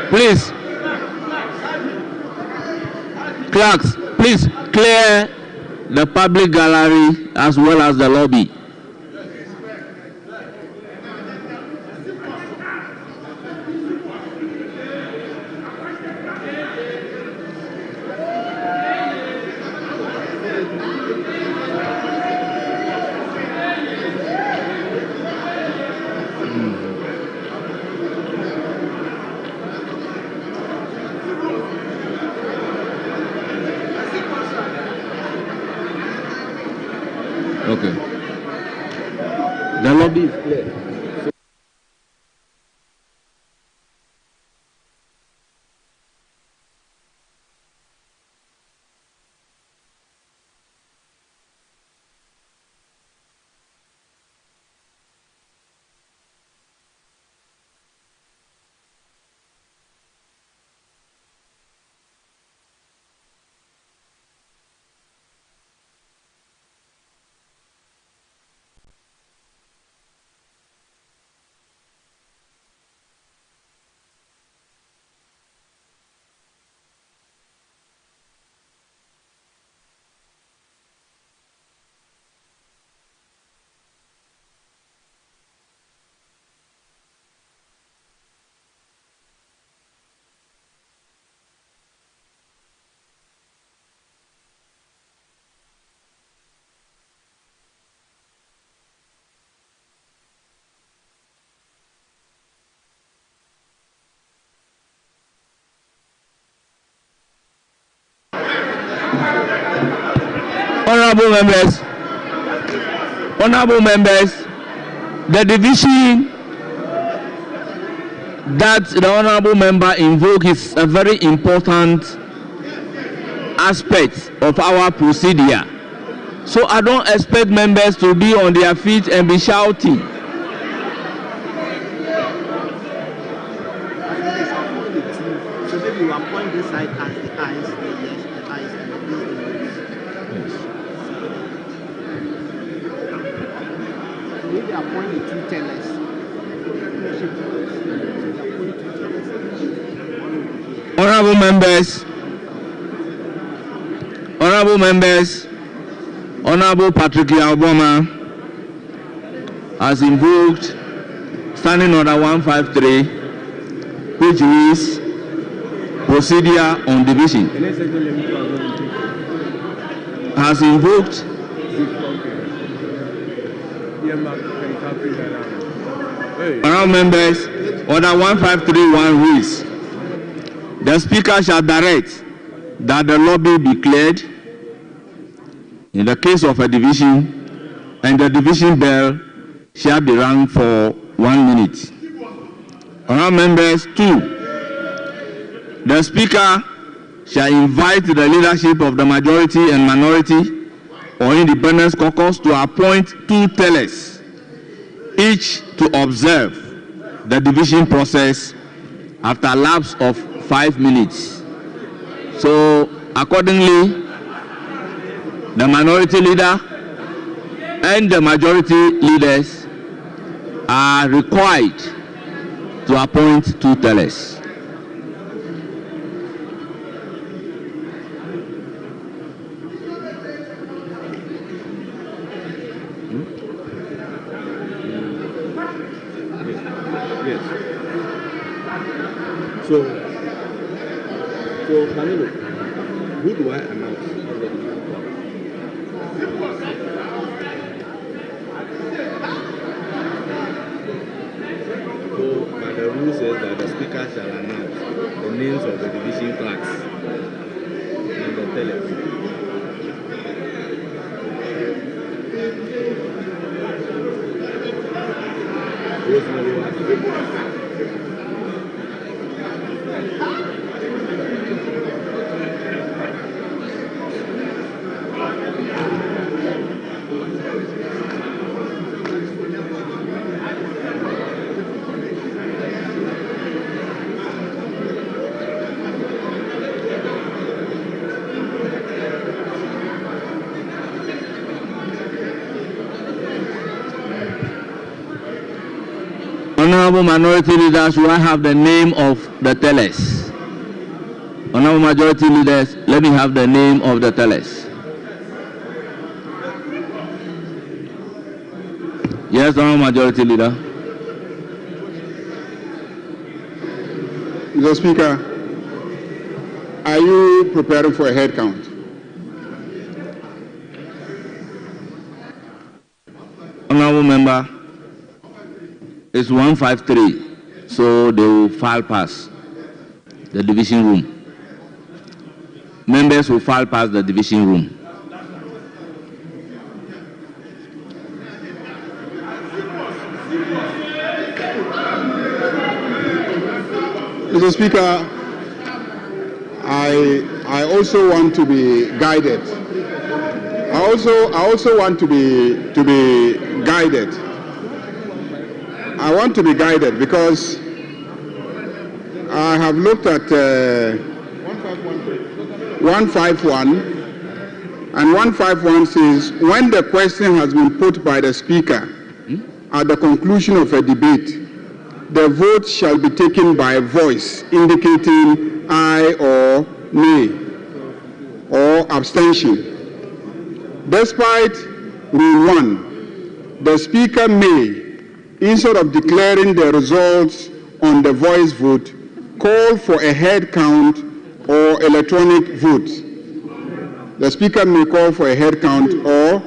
Please, clerks, please clear the public gallery as well as the lobby. Okay. The lobby is clear. Honorable members, the division that the honorable member invoked is a very important aspect of our procedure. So I don't expect members to be on their feet and be shouting. So maybe you appoint this side as the eyes, the eyes, and the nose. So maybe appoint the two tellers. Honorable Patrick Obama has invoked Standing Order 153, which is procedure on division. Has invoked honorable members, Order 1531 reads, the Speaker shall direct that the lobby be cleared in the case of a division, and the division bell shall be rung for 1 minute. Honorable members, 2, the Speaker shall invite the leadership of the majority and minority or independence caucus to appoint 2 tellers, each to observe the division process after a lapse of 5 minutes. So accordingly, the minority leader and the majority leaders are required to appoint 2 tellers. So Camilo, who do I announce? So, but the rule says that the Speaker shall announce the names of the division clerks and the tellers. Honorable minority leaders, will I have the name of the tellers? Honorable majority leaders, let me have the name of the tellers. Yes, honorable majority leader. Mr. Speaker, are you preparing for a head count? Honorable member, it's 153, so they will file past the division room. Members will file past the division room. Mr. Speaker, I also want to be guided. I also want to be guided. I want to be guided because I have looked at 151, and 151 says when the question has been put by the Speaker at the conclusion of a debate, the vote shall be taken by voice indicating aye or nay or abstention. Despite Rule 1, the Speaker may, instead of declaring the results on the voice vote, call for a head count or electronic vote. The Speaker may call for a head count or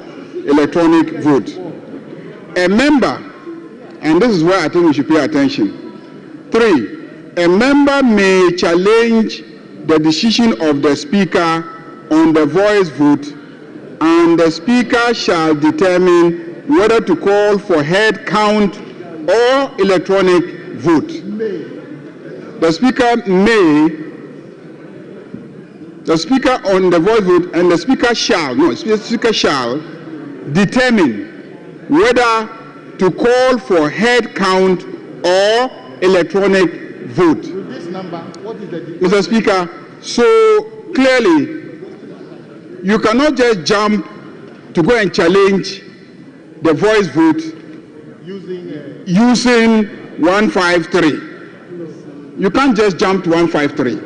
electronic vote. A member, and this is where I think we should pay attention. 3, a member may challenge the decision of the Speaker on the voice vote, and the Speaker shall determine whether to call for head count or electronic vote. The Speaker on the voice vote, and the Speaker shall determine whether to call for head count or electronic vote. This number, what is the Mr. Speaker, so clearly, you cannot just jump to go and challenge the voice vote using 153. You can't just jump to 153.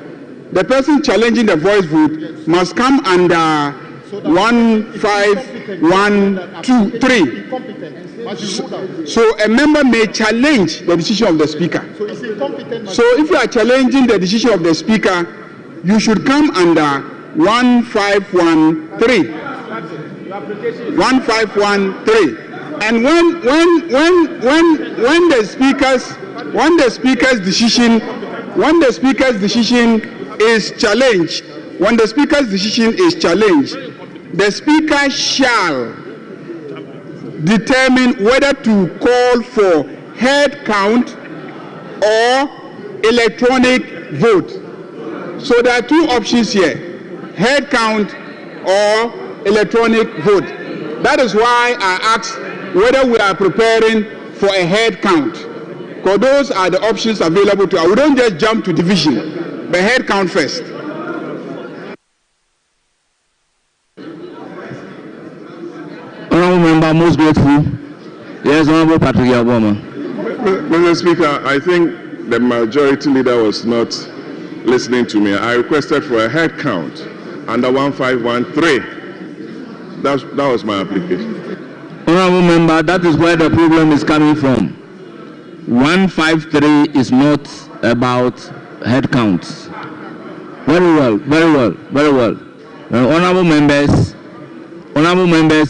The person challenging the voice vote must come under 1513. So a member may challenge the decision of the Speaker. So if you are challenging the decision of the Speaker, you should come under 1513. 1513. And when the speaker's decision is challenged, the Speaker shall determine whether to call for head count or electronic vote. So there are two options here: head count or electronic vote. That is why I asked whether we are preparing for a head count, because those are the options available to us. We don't just jump to division, but head count first. Honourable Member, most grateful. Yes, Honourable Patrick Obama. Mr. Speaker, I think the majority leader was not listening to me. I requested for a head count under 1513. That was my application. Honourable Member, that is where the problem is coming from. 153 is not about head counts. Very well. Honourable members, in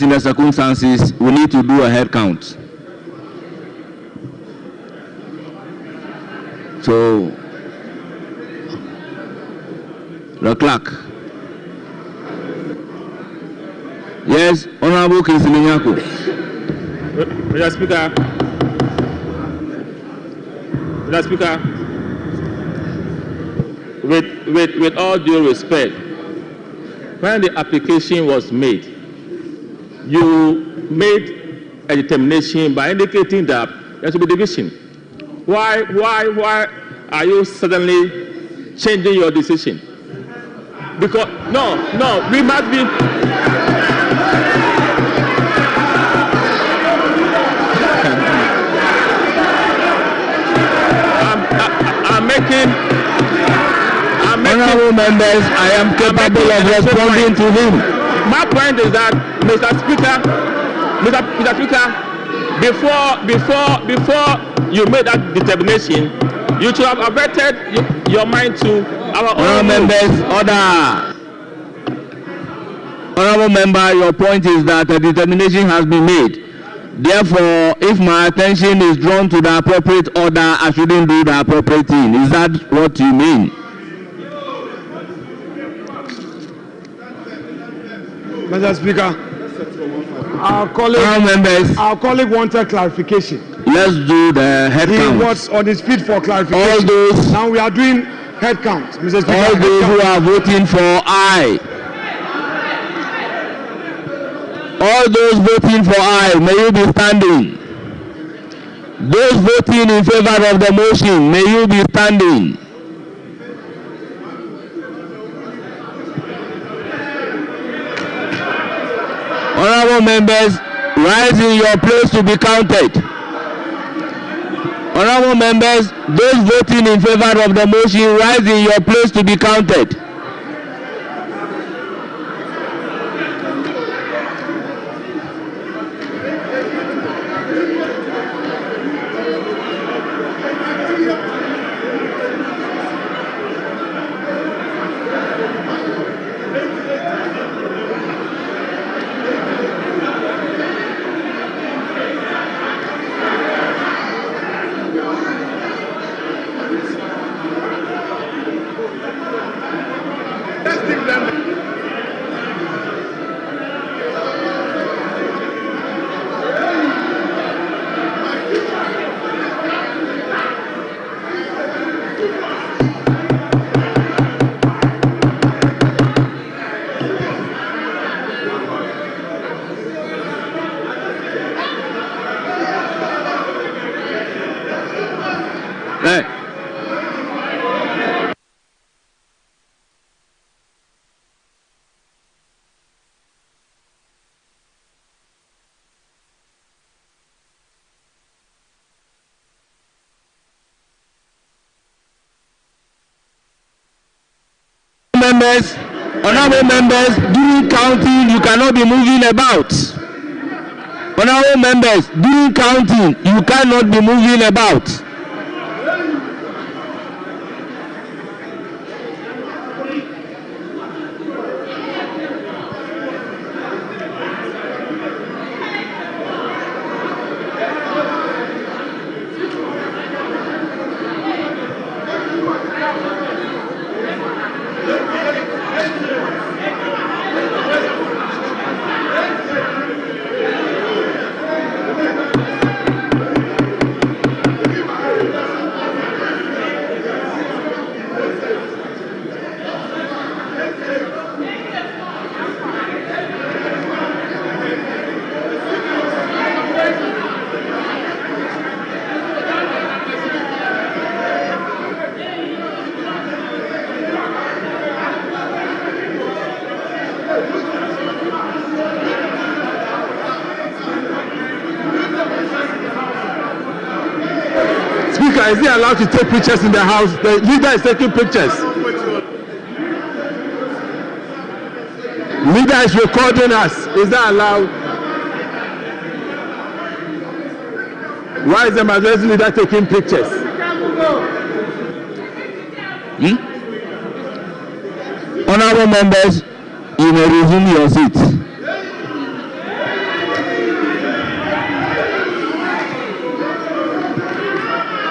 the circumstances, we need to do a head count. So, the clerk. Yes, Honourable Kinsilinyako. Mr. Speaker, with all due respect, when the application was made, you made a determination by indicating that there should be division. Why are you suddenly changing your decision? Because no, we must be. Honourable members, I am capable of responding to him. My point is that, Mr. Speaker, before you made that determination, you should have averted your mind to our Honourable members, order. Honourable member, your point is that a determination has been made. Therefore, if my attention is drawn to the appropriate order, I shouldn't do the appropriate thing. Is that what you mean? Mr. Speaker, our colleague wanted clarification. Let's do the head count. He was on his feet for clarification. All those, now we are doing head count, Mr. Speaker. All those who are voting for aye. All those voting for aye, may you be standing. Those voting in favor of the motion, may you be standing. Honourable members, rise in your place to be counted. Honourable members, those voting in favor of the motion, rise in your place to be counted. members, during counting, you cannot be moving about. Honorable members, during counting, you cannot be moving about. Is he allowed to take pictures in the house? The leader is taking pictures. Leader is recording us. Is that allowed? Why is the majority leader taking pictures? Honorable members, you may resume your seats.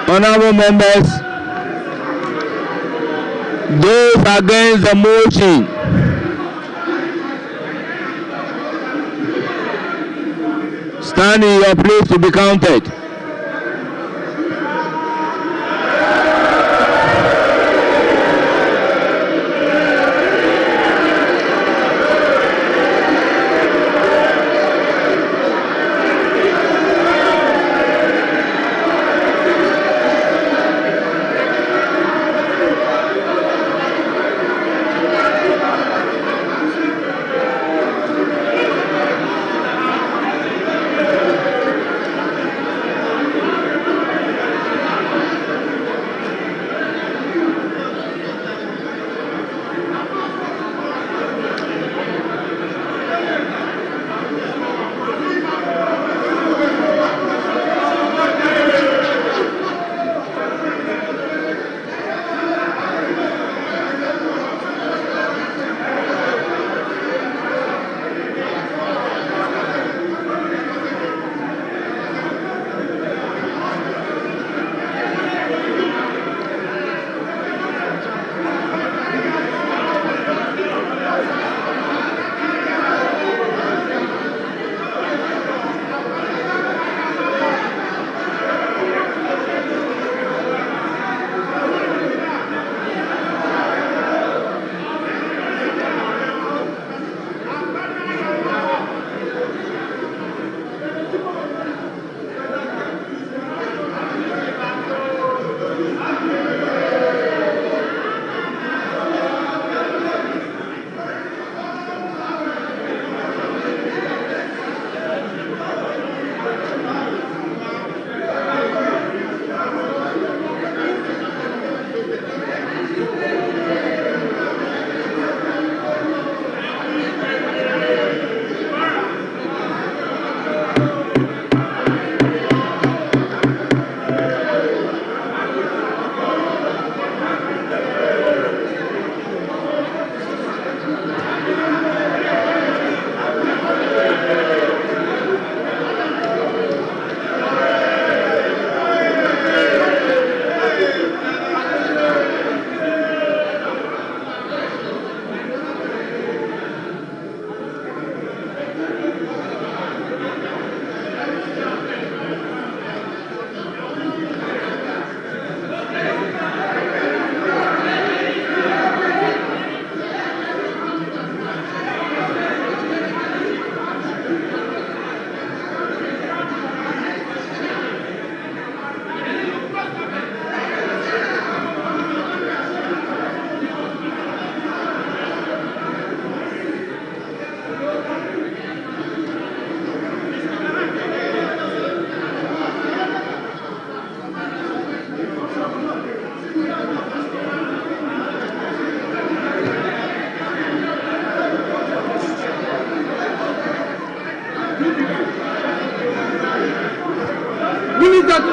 Honorable members, those against the motion, stand in your place to be counted.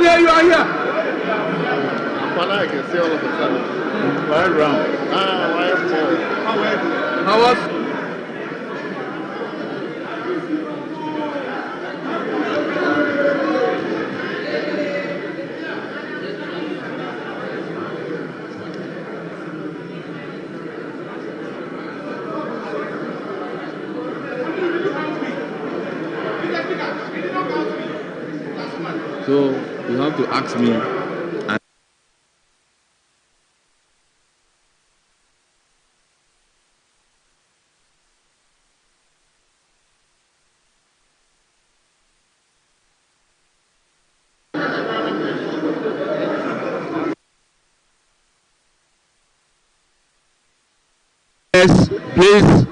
here, you are here. I can see all of a sudden. Right round. How was? So you have to ask me. Yes, please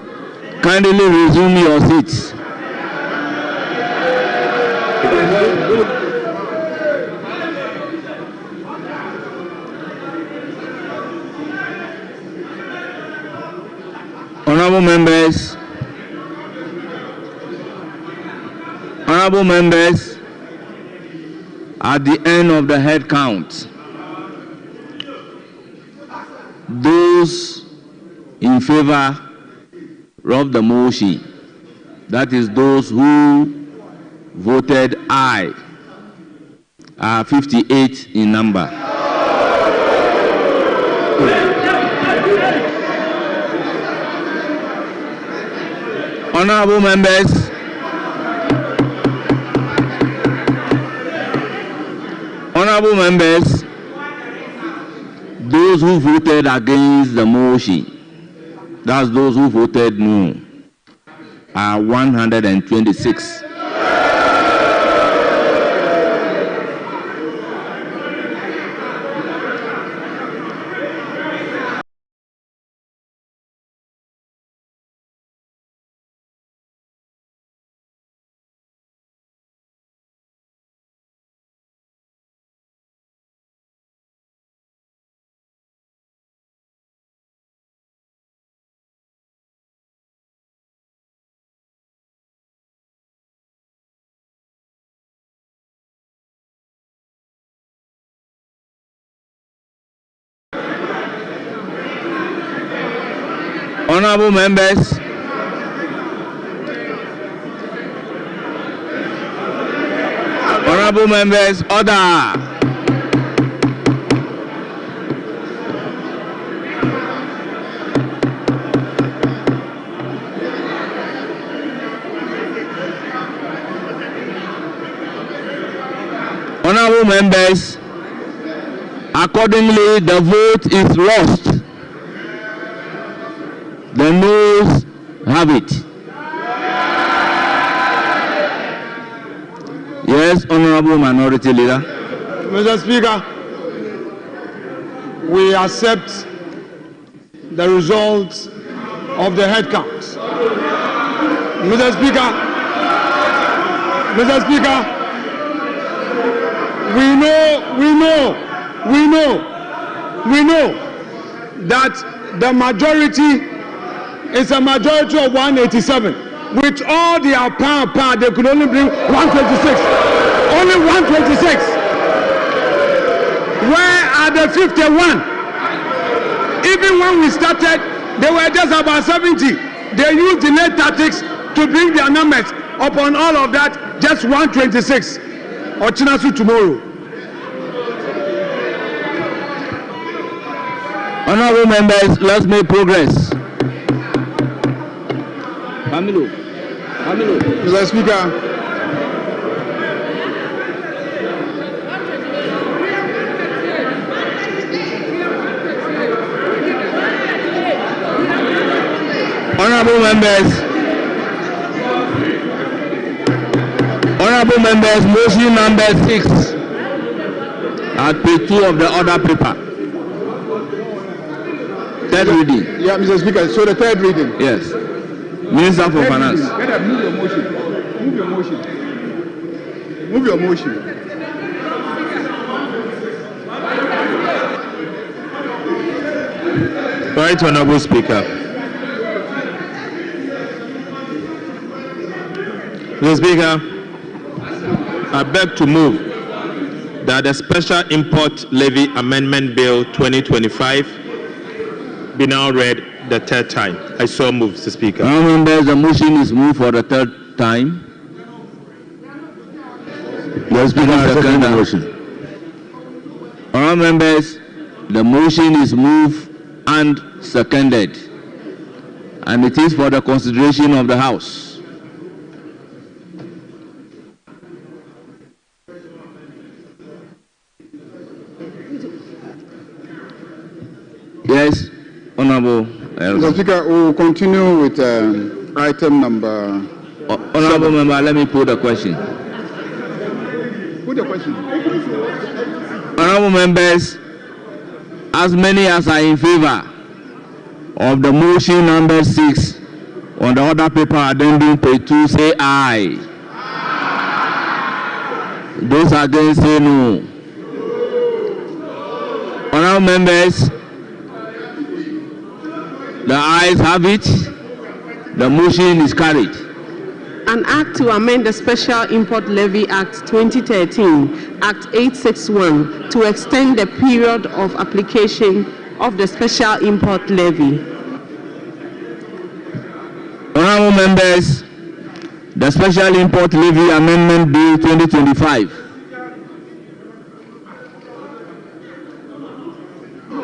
kindly resume your seats. Honorable members, at the end of the head count, those in favor of the motion, that is those who voted aye, are 58 in number. Honorable members, those who voted against the motion, that's those who voted no, are 126. Honorable members, order. Honorable members, accordingly, the vote is lost. The noes have it. Yes, Honorable Minority Leader. Mr. Speaker, we accept the results of the head count. Mr. Speaker, we know that the majority is a majority of 187. With all their power, they could only bring 126. Only 126. Where are the 51? Even when we started, they were just about 70. They used delay tactics to bring their numbers. Upon all of that, just 126. Ochinasu tomorrow. Honorable members, let's make progress. Camilo. Mr. Speaker. Honorable members, motion number 6 at page 2 of the order paper. Third reading. Yeah, Mr. Speaker, so the third reading. Yes. Minister for Finance. Move your motion. Right, Honorable Speaker. Mr. Speaker, I beg to move that the Special Import Levy Amendment Bill 2025 be now read the third time. I so move, Mr. Speaker. Honourable members, the motion is moved for the third time. The Speaker has seconded the motion. Honourable members, the motion is moved and seconded, and it is for the consideration of the House. Yes, Honourable. Mr. Speaker, we will continue with item number. Honourable member, let me put a question. Put the question. Honourable members, as many as are in favour of the motion number 6 on the order paper addendum page 2, say aye. Those against, say no. Honourable members, the ayes have it. The motion is carried. An Act to amend the Special Import Levy Act 2013, Act 861, to extend the period of application of the Special Import Levy. Honourable members, the Special Import Levy Amendment Bill 2025.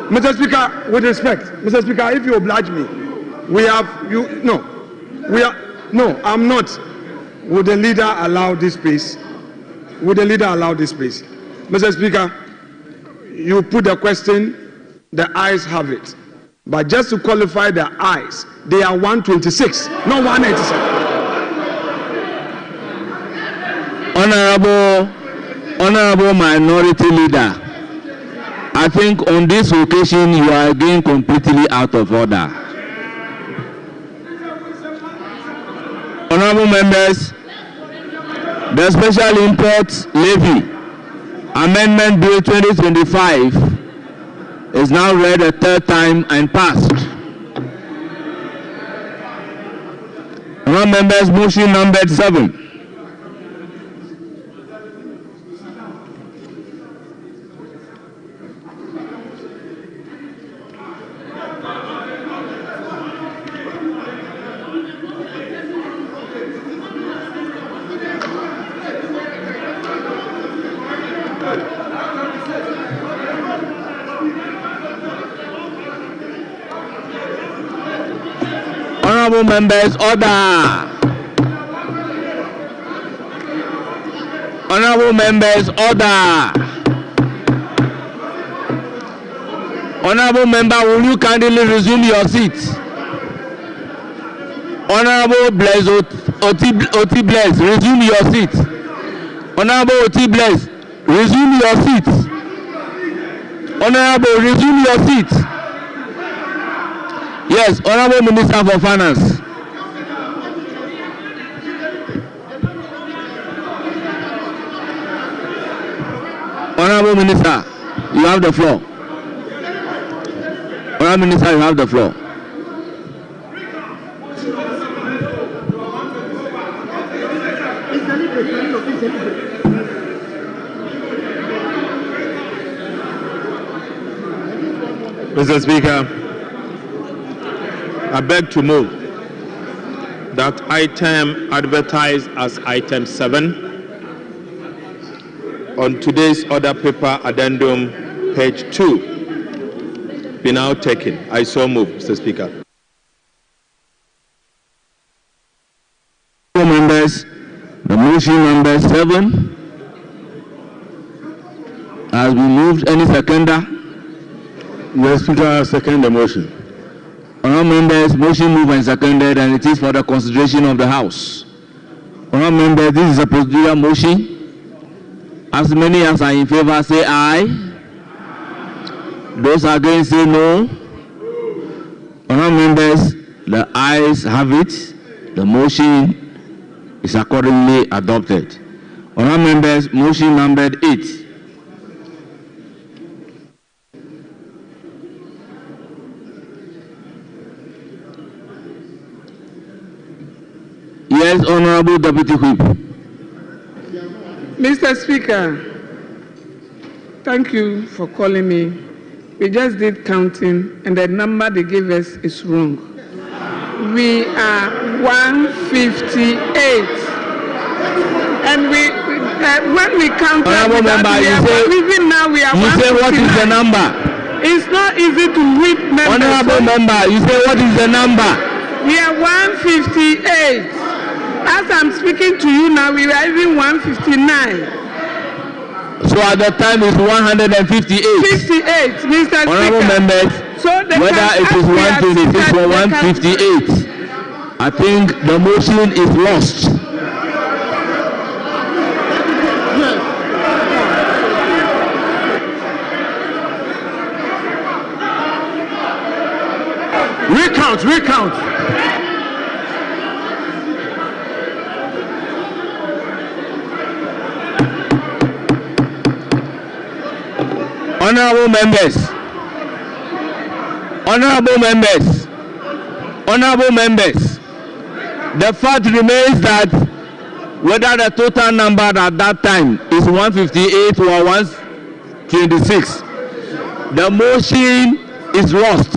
Mr. Speaker, with respect, Mr. Speaker, if you oblige me, I'm not. Would the leader allow this space? Would the leader allow this space? Mr. Speaker, you put the question, the ayes have it. But just to qualify the ayes, they are 126, not 187. Honourable Minority Leader, I think on this occasion you are again completely out of order. Honourable members, the Special Import Levy Amendment Bill 2025 is now read a third time and passed. Honourable members, motion numbered 7. Honourable members, order. Honourable members, order. Honourable member, will you kindly resume your seat? Honourable Blaise Oti Blaise, resume your seat. Honourable Oti Blaise, resume your seat. Honourable, resume your seat. Yes, Honourable Minister for Finance. Honourable Minister, you have the floor. Honourable Minister, you have the floor. Mr. Speaker, I beg to move that item advertised as item 7 on today's order paper addendum page 2 be now taken. I so move, Mr. Speaker. Members, the motion number 7 has been moved. Any seconder? The Speaker second the motion. Honourable members, motion moved and seconded, and it is for the consideration of the House. Honourable members, this is a procedural motion. As many as are in favour, say aye. Those against, say no. Honourable members, the ayes have it. The motion is accordingly adopted. Honourable members, motion numbered 8. Yes, Honourable Deputy Whip. Mr. Speaker, thank you for calling me. We just did counting, and the number they gave us is wrong. We are 158. And when we count Honorable member, even now we are 159. You say what is the number? It's not easy to read members. Honorable member, you say what is the number? We are 158. As I'm speaking to you now, we are even 159. So at the time it's 158. 58, Mr. Honorable Speaker. members, So whether it is 126 or 158, I think the motion is lost. Recount. Honorable members, the fact remains that whether the total number at that time is 158 or 126, the motion is lost.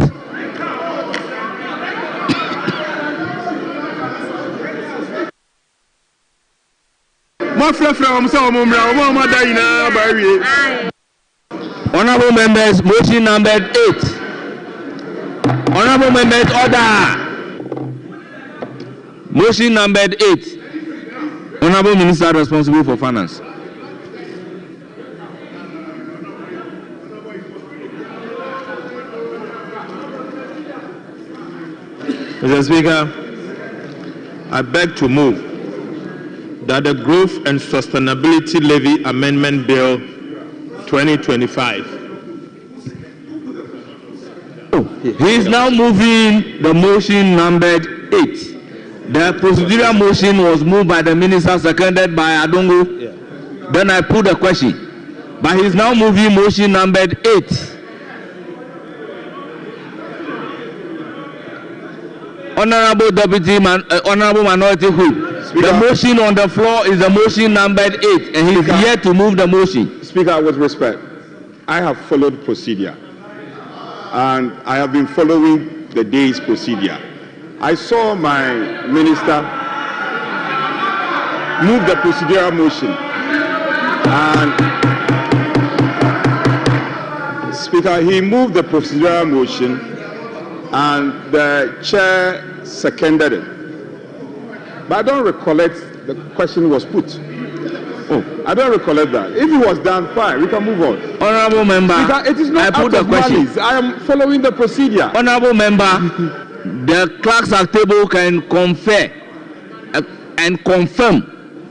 Honorable members, motion numbered 8. Honorable members, order. Motion numbered 8. Honorable Minister responsible for finance. Mr. Speaker, I beg to move that the Growth and Sustainability Levy Amendment Bill 2025. He is now moving the motion numbered 8. The procedural motion was moved by the minister, seconded by Adongo. Yeah. Then I put the question. But he is now moving motion numbered 8. Honorable Honorable Minority Whip. The motion on the floor is the motion numbered 8, and he is here to move the motion. Speaker, with respect, I have followed procedure, and I have been following the day's procedure. I saw my minister move the procedural motion, and Speaker, he moved the procedural motion, and the chair seconded it. But I don't recollect the question was put. Oh, I don't recollect that. If it was done, fine, we can move on. Honorable member, Speaker, it is not out of malice. I am following the procedure. Honorable member, the clerks at table can confer and confirm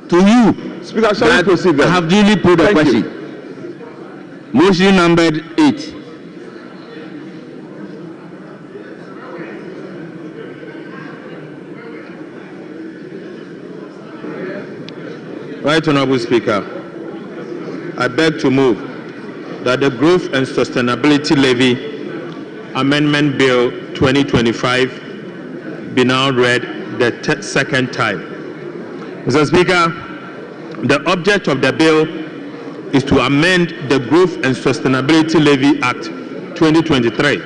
to you, Speaker, shall we proceed then? I have duly put the question. Motion numbered 8. Right, Honorable Speaker, I beg to move that the Growth and Sustainability Levy Amendment Bill 2025 be now read the second time. Mr. Speaker, the object of the bill is to amend the Growth and Sustainability Levy Act 2023,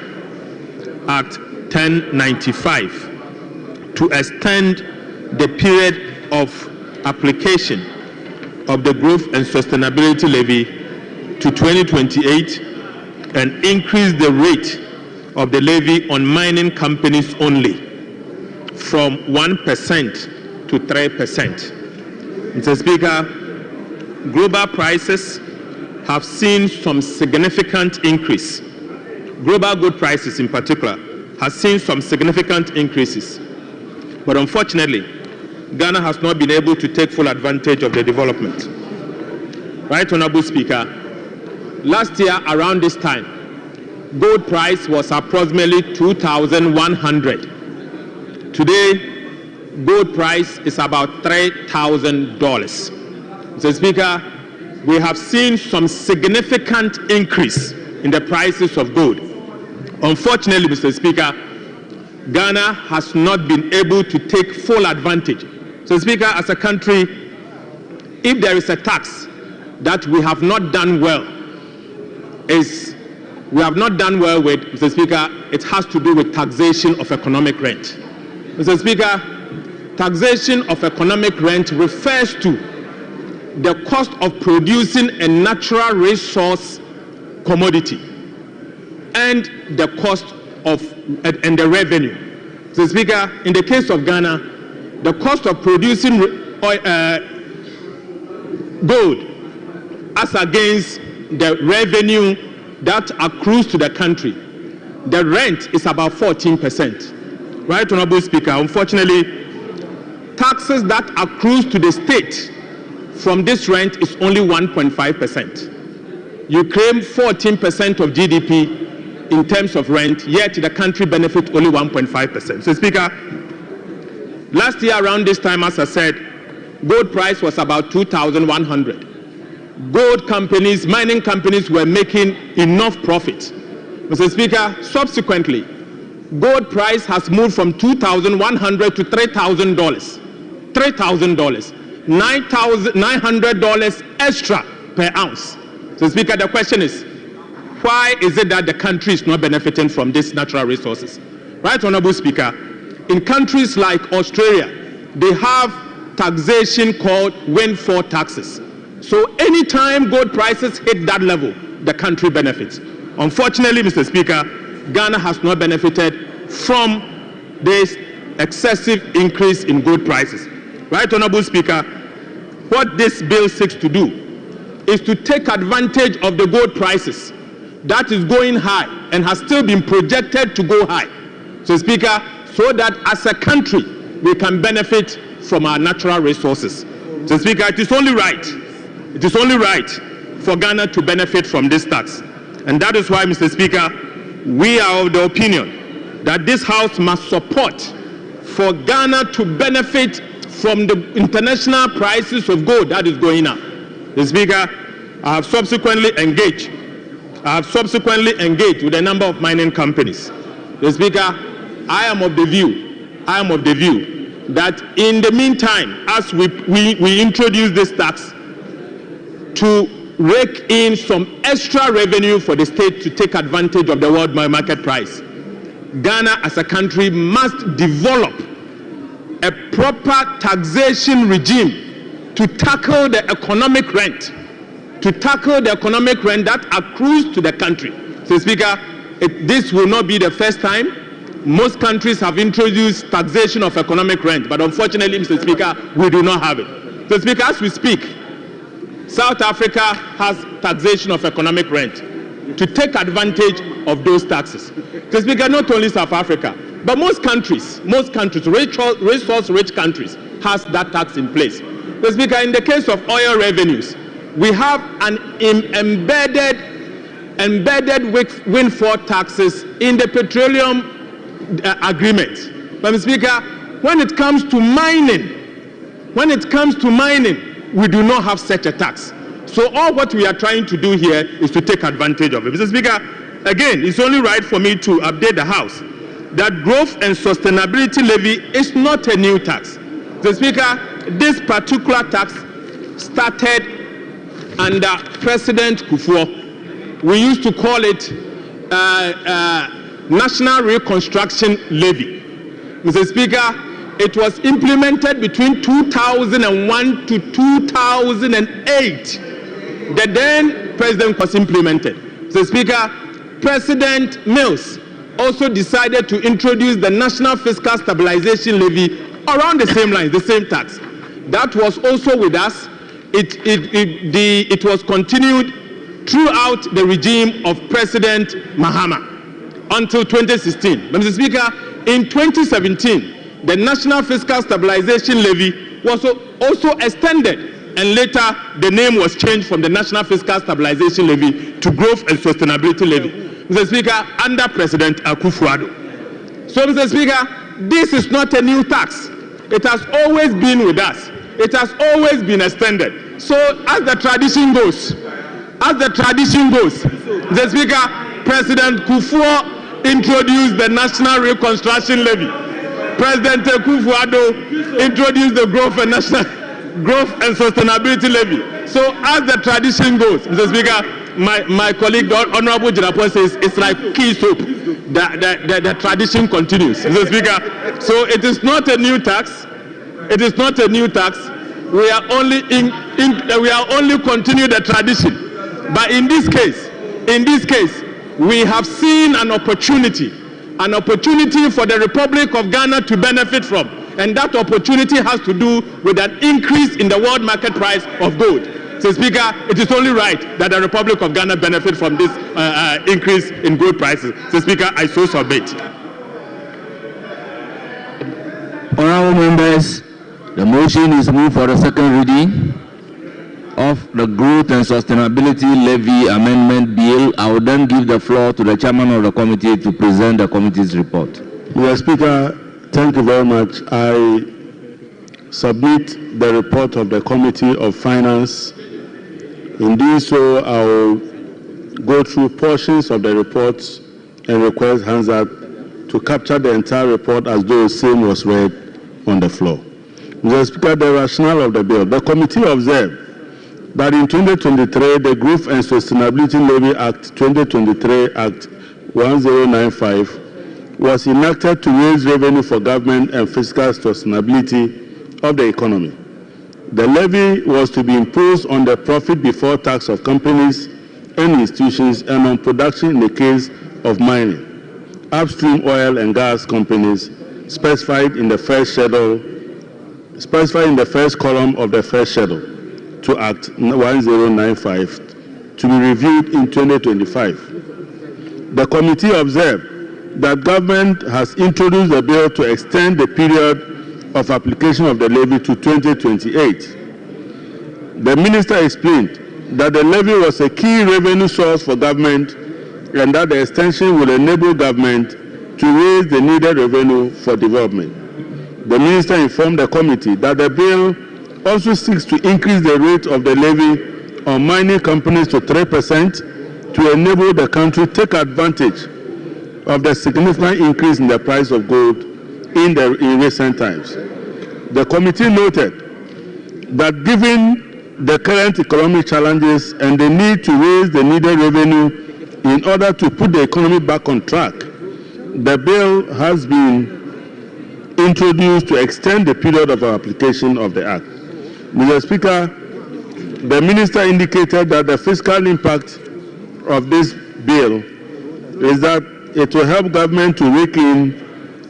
Act 1095, to extend the period of application of the Growth and Sustainability Levy to 2028 and increase the rate of the levy on mining companies only from 1% to 3%. Mr. Speaker, global prices have seen some significant increase. Global good prices in particular has seen some significant increases. But unfortunately, Ghana has not been able to take full advantage of the development. Right, Honorable Speaker, last year around this time, gold price was approximately $2,100. Today, gold price is about $3,000. Mr. Speaker, we have seen some significant increase in the prices of gold. Unfortunately, Mr. Speaker, Ghana has not been able to take full advantage. So, Speaker, as a country, if there is a tax that we have not done well, is we have not done well with, Mr. Speaker, it has to do with taxation of economic rent. Mr. Speaker, taxation of economic rent refers to the cost of producing a natural resource commodity and the cost of and the revenue. Mr. Speaker, in the case of Ghana, the cost of producing gold as against the revenue that accrues to the country, the rent is about 14%. Right, Honorable Speaker? Unfortunately, taxes that accrues to the state from this rent is only 1.5%. You claim 14% of GDP in terms of rent, yet the country benefits only 1.5%. So, Speaker, last year around this time, as I said, gold price was about 2,100. Gold companies, mining companies were making enough profit. Mr. Speaker, subsequently, gold price has moved from $2,100 to $3,000. $3,000. $900 extra per ounce. So, Speaker, the question is, why is it that the country is not benefiting from these natural resources? Right, Honorable Speaker, in countries like Australia, they have taxation called windfall taxes. So anytime gold prices hit that level, the country benefits. Unfortunately, Mr. Speaker, Ghana has not benefited from this excessive increase in gold prices. Right, Honorable Speaker, what this bill seeks to do is to take advantage of the gold prices that is going high and has still been projected to go high. So, Speaker, so that as a country we can benefit from our natural resources. So, Speaker, it is only right for Ghana to benefit from this tax. And that is why, Mr. Speaker, we are of the opinion that this House must support for Ghana to benefit from the international prices of gold that is going up. Mr. Speaker, I have subsequently engaged with a number of mining companies. Mr. Speaker, I am of the view that in the meantime, as we introduce this tax to rake in some extra revenue for the state to take advantage of the world market price, Ghana as a country must develop a proper taxation regime to tackle the economic rent, that accrues to the country. So, Speaker, this will not be the first time. Most countries have introduced taxation of economic rent, but unfortunately, Mr. Speaker, we do not have it. So, Speaker, as we speak, South Africa has taxation of economic rent to take advantage of those taxes. So, Speaker, not only South Africa, but most countries, resource-rich countries, has that tax in place. So, Speaker, in the case of oil revenues, we have an embedded windfall taxes in the petroleum agreement. But, Mr. Speaker, when it comes to mining, we do not have such a tax. So all what we are trying to do here is to take advantage of it. Mr. Speaker, again, it's only right for me to update the House that growth and sustainability levy is not a new tax. Mr. Speaker, this particular tax started under President Kufuor. We used to call it National Reconstruction Levy. Mr. Speaker, it was implemented between 2001 to 2008. The then president was implemented. Mr. Speaker, President Mills also decided to introduce the National Fiscal Stabilization Levy around the same lines, the same tax. That was also with us. It was continued throughout the regime of President Mahama until 2016. But, Mr. Speaker, in 2017, the National Fiscal Stabilization Levy was also extended, and later the name was changed from the National Fiscal Stabilization Levy to Growth and Sustainability Levy, Mr. Speaker, under President Akufo-Addo. So, Mr. Speaker, this is not a new tax. It has always been with us. It has always been extended. So, as the tradition goes, Mr. Speaker, President Kufuor introduced the National Reconstruction Levy. President Akufo-Addo introduced the Growth and Sustainability Levy. So, as the tradition goes, Mr. Speaker, my colleague, the Honorable Jirapo, says it's like key soap. The tradition continues, Mr. Speaker. So it is not a new tax. It is not a new tax. We are only continue the tradition. But in this case, we have seen an opportunity for the Republic of Ghana to benefit from, and that opportunity has to do with an increase in the world market price of gold. Mr. Speaker, it is only right that the Republic of Ghana benefit from this increase in gold prices. Mr. Speaker, I so submit. Honourable members, the motion is moved for the second reading of the Growth and Sustainability Levy Amendment Bill. I will then give the floor to the chairman of the committee to present the committee's report. Mr. Speaker, thank you very much. I submit the report of the Committee of Finance. In doing so, I will go through portions of the reports and request hands up to capture the entire report as though the same was read on the floor. Mr. Speaker, the rationale of the bill. The committee observed that in 2023, the Growth and Sustainability Levy Act 2023, Act 1095, was enacted to raise revenue for government and fiscal sustainability of the economy. The levy was to be imposed on the profit before tax of companies and institutions and on production in the case of mining, upstream oil and gas companies specified in the first column of the first schedule to Act 1095 to be reviewed in 2025. The committee observed that government has introduced a bill to extend the period of application of the levy to 2028. The minister explained that the levy was a key revenue source for government and that the extension will enable government to raise the needed revenue for development. The minister informed the committee that the bill also seeks to increase the rate of the levy on mining companies to 3% to enable the country to take advantage of the significant increase in the price of gold in recent times. The committee noted that given the current economic challenges and the need to raise the needed revenue in order to put the economy back on track, the bill has been introduced to extend the period of application of the Act. Mr. Speaker, the minister indicated that the fiscal impact of this bill is that it will help government to rake in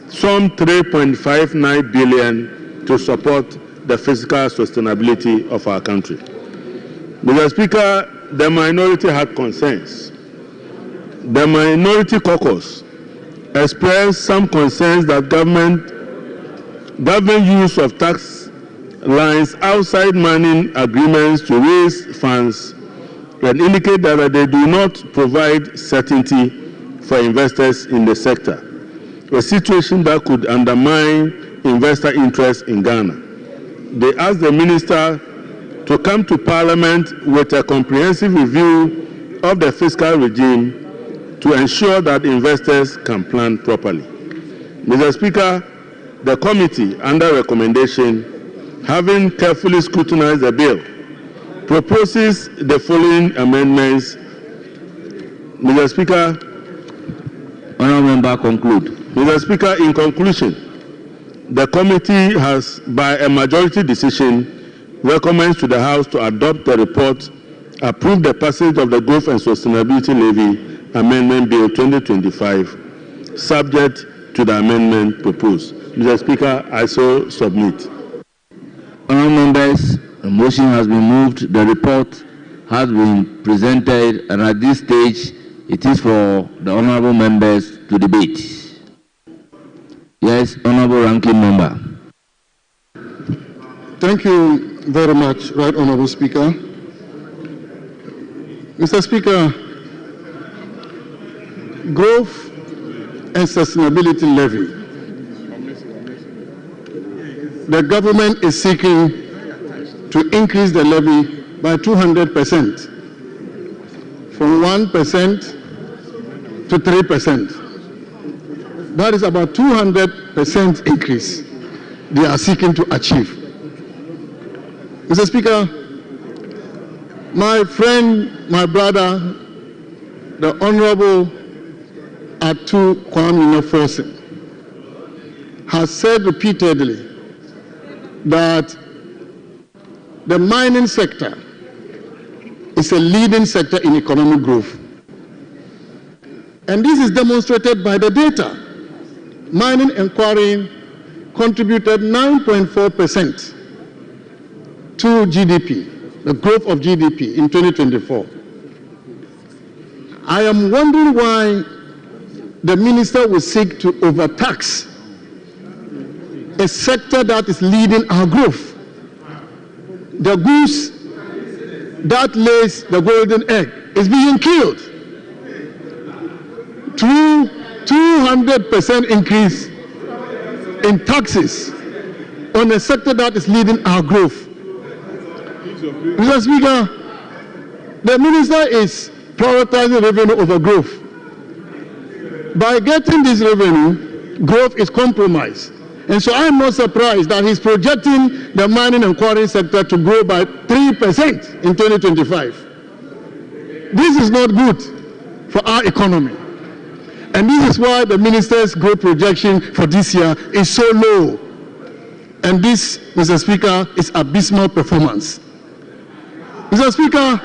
some 3.59 billion to support the fiscal sustainability of our country. Mr. Speaker, the minority had concerns. The minority caucus expressed some concerns that government use of tax lines outside mining agreements to raise funds and indicate that they do not provide certainty for investors in the sector, a situation that could undermine investor interest in Ghana. They asked the minister to come to Parliament with a comprehensive review of the fiscal regime to ensure that investors can plan properly. Mr. Speaker, the committee, under recommendation, having carefully scrutinized the bill, proposes the following amendments. Mr. Speaker, Honourable Member, conclude. Mr. Speaker, in conclusion, the committee has, by a majority decision, recommends to the House to adopt the report, approve the passage of the Growth and Sustainability Levy Amendment Bill 2025, subject to the amendment proposed. Mr. Speaker, I so submit. Honourable members, the motion has been moved, the report has been presented, and at this stage, it is for the honourable members to debate. Yes, Honourable Ranking Member. Thank you very much, Right Honourable Speaker. Mr. Speaker, Growth and Sustainability Levy. The government is seeking to increase the levy by 200%, from 1% to 3%. That is about 200% increase they are seeking to achieve. Mr. Speaker, My friend, my brother, the Honorable Atu Kwame Nkrumah, has said repeatedly that the mining sector is a leading sector in economic growth. And this is demonstrated by the data. Mining and quarrying contributed 9.4% to GDP, the growth of GDP in 2024. I am wondering why the minister will seek to overtax a sector that is leading our growth. The goose that lays the golden egg is being killed through 200% increase in taxes on a sector that is leading our growth. Mr. Speaker, the minister is prioritizing revenue over growth. By getting this revenue, growth is compromised. And so I'm not surprised that he's projecting the mining and quarrying sector to grow by 3% in 2025. This is not good for our economy. And this is why the minister's growth projection for this year is so low. And this, Mr. Speaker, is abysmal performance. Mr. Speaker,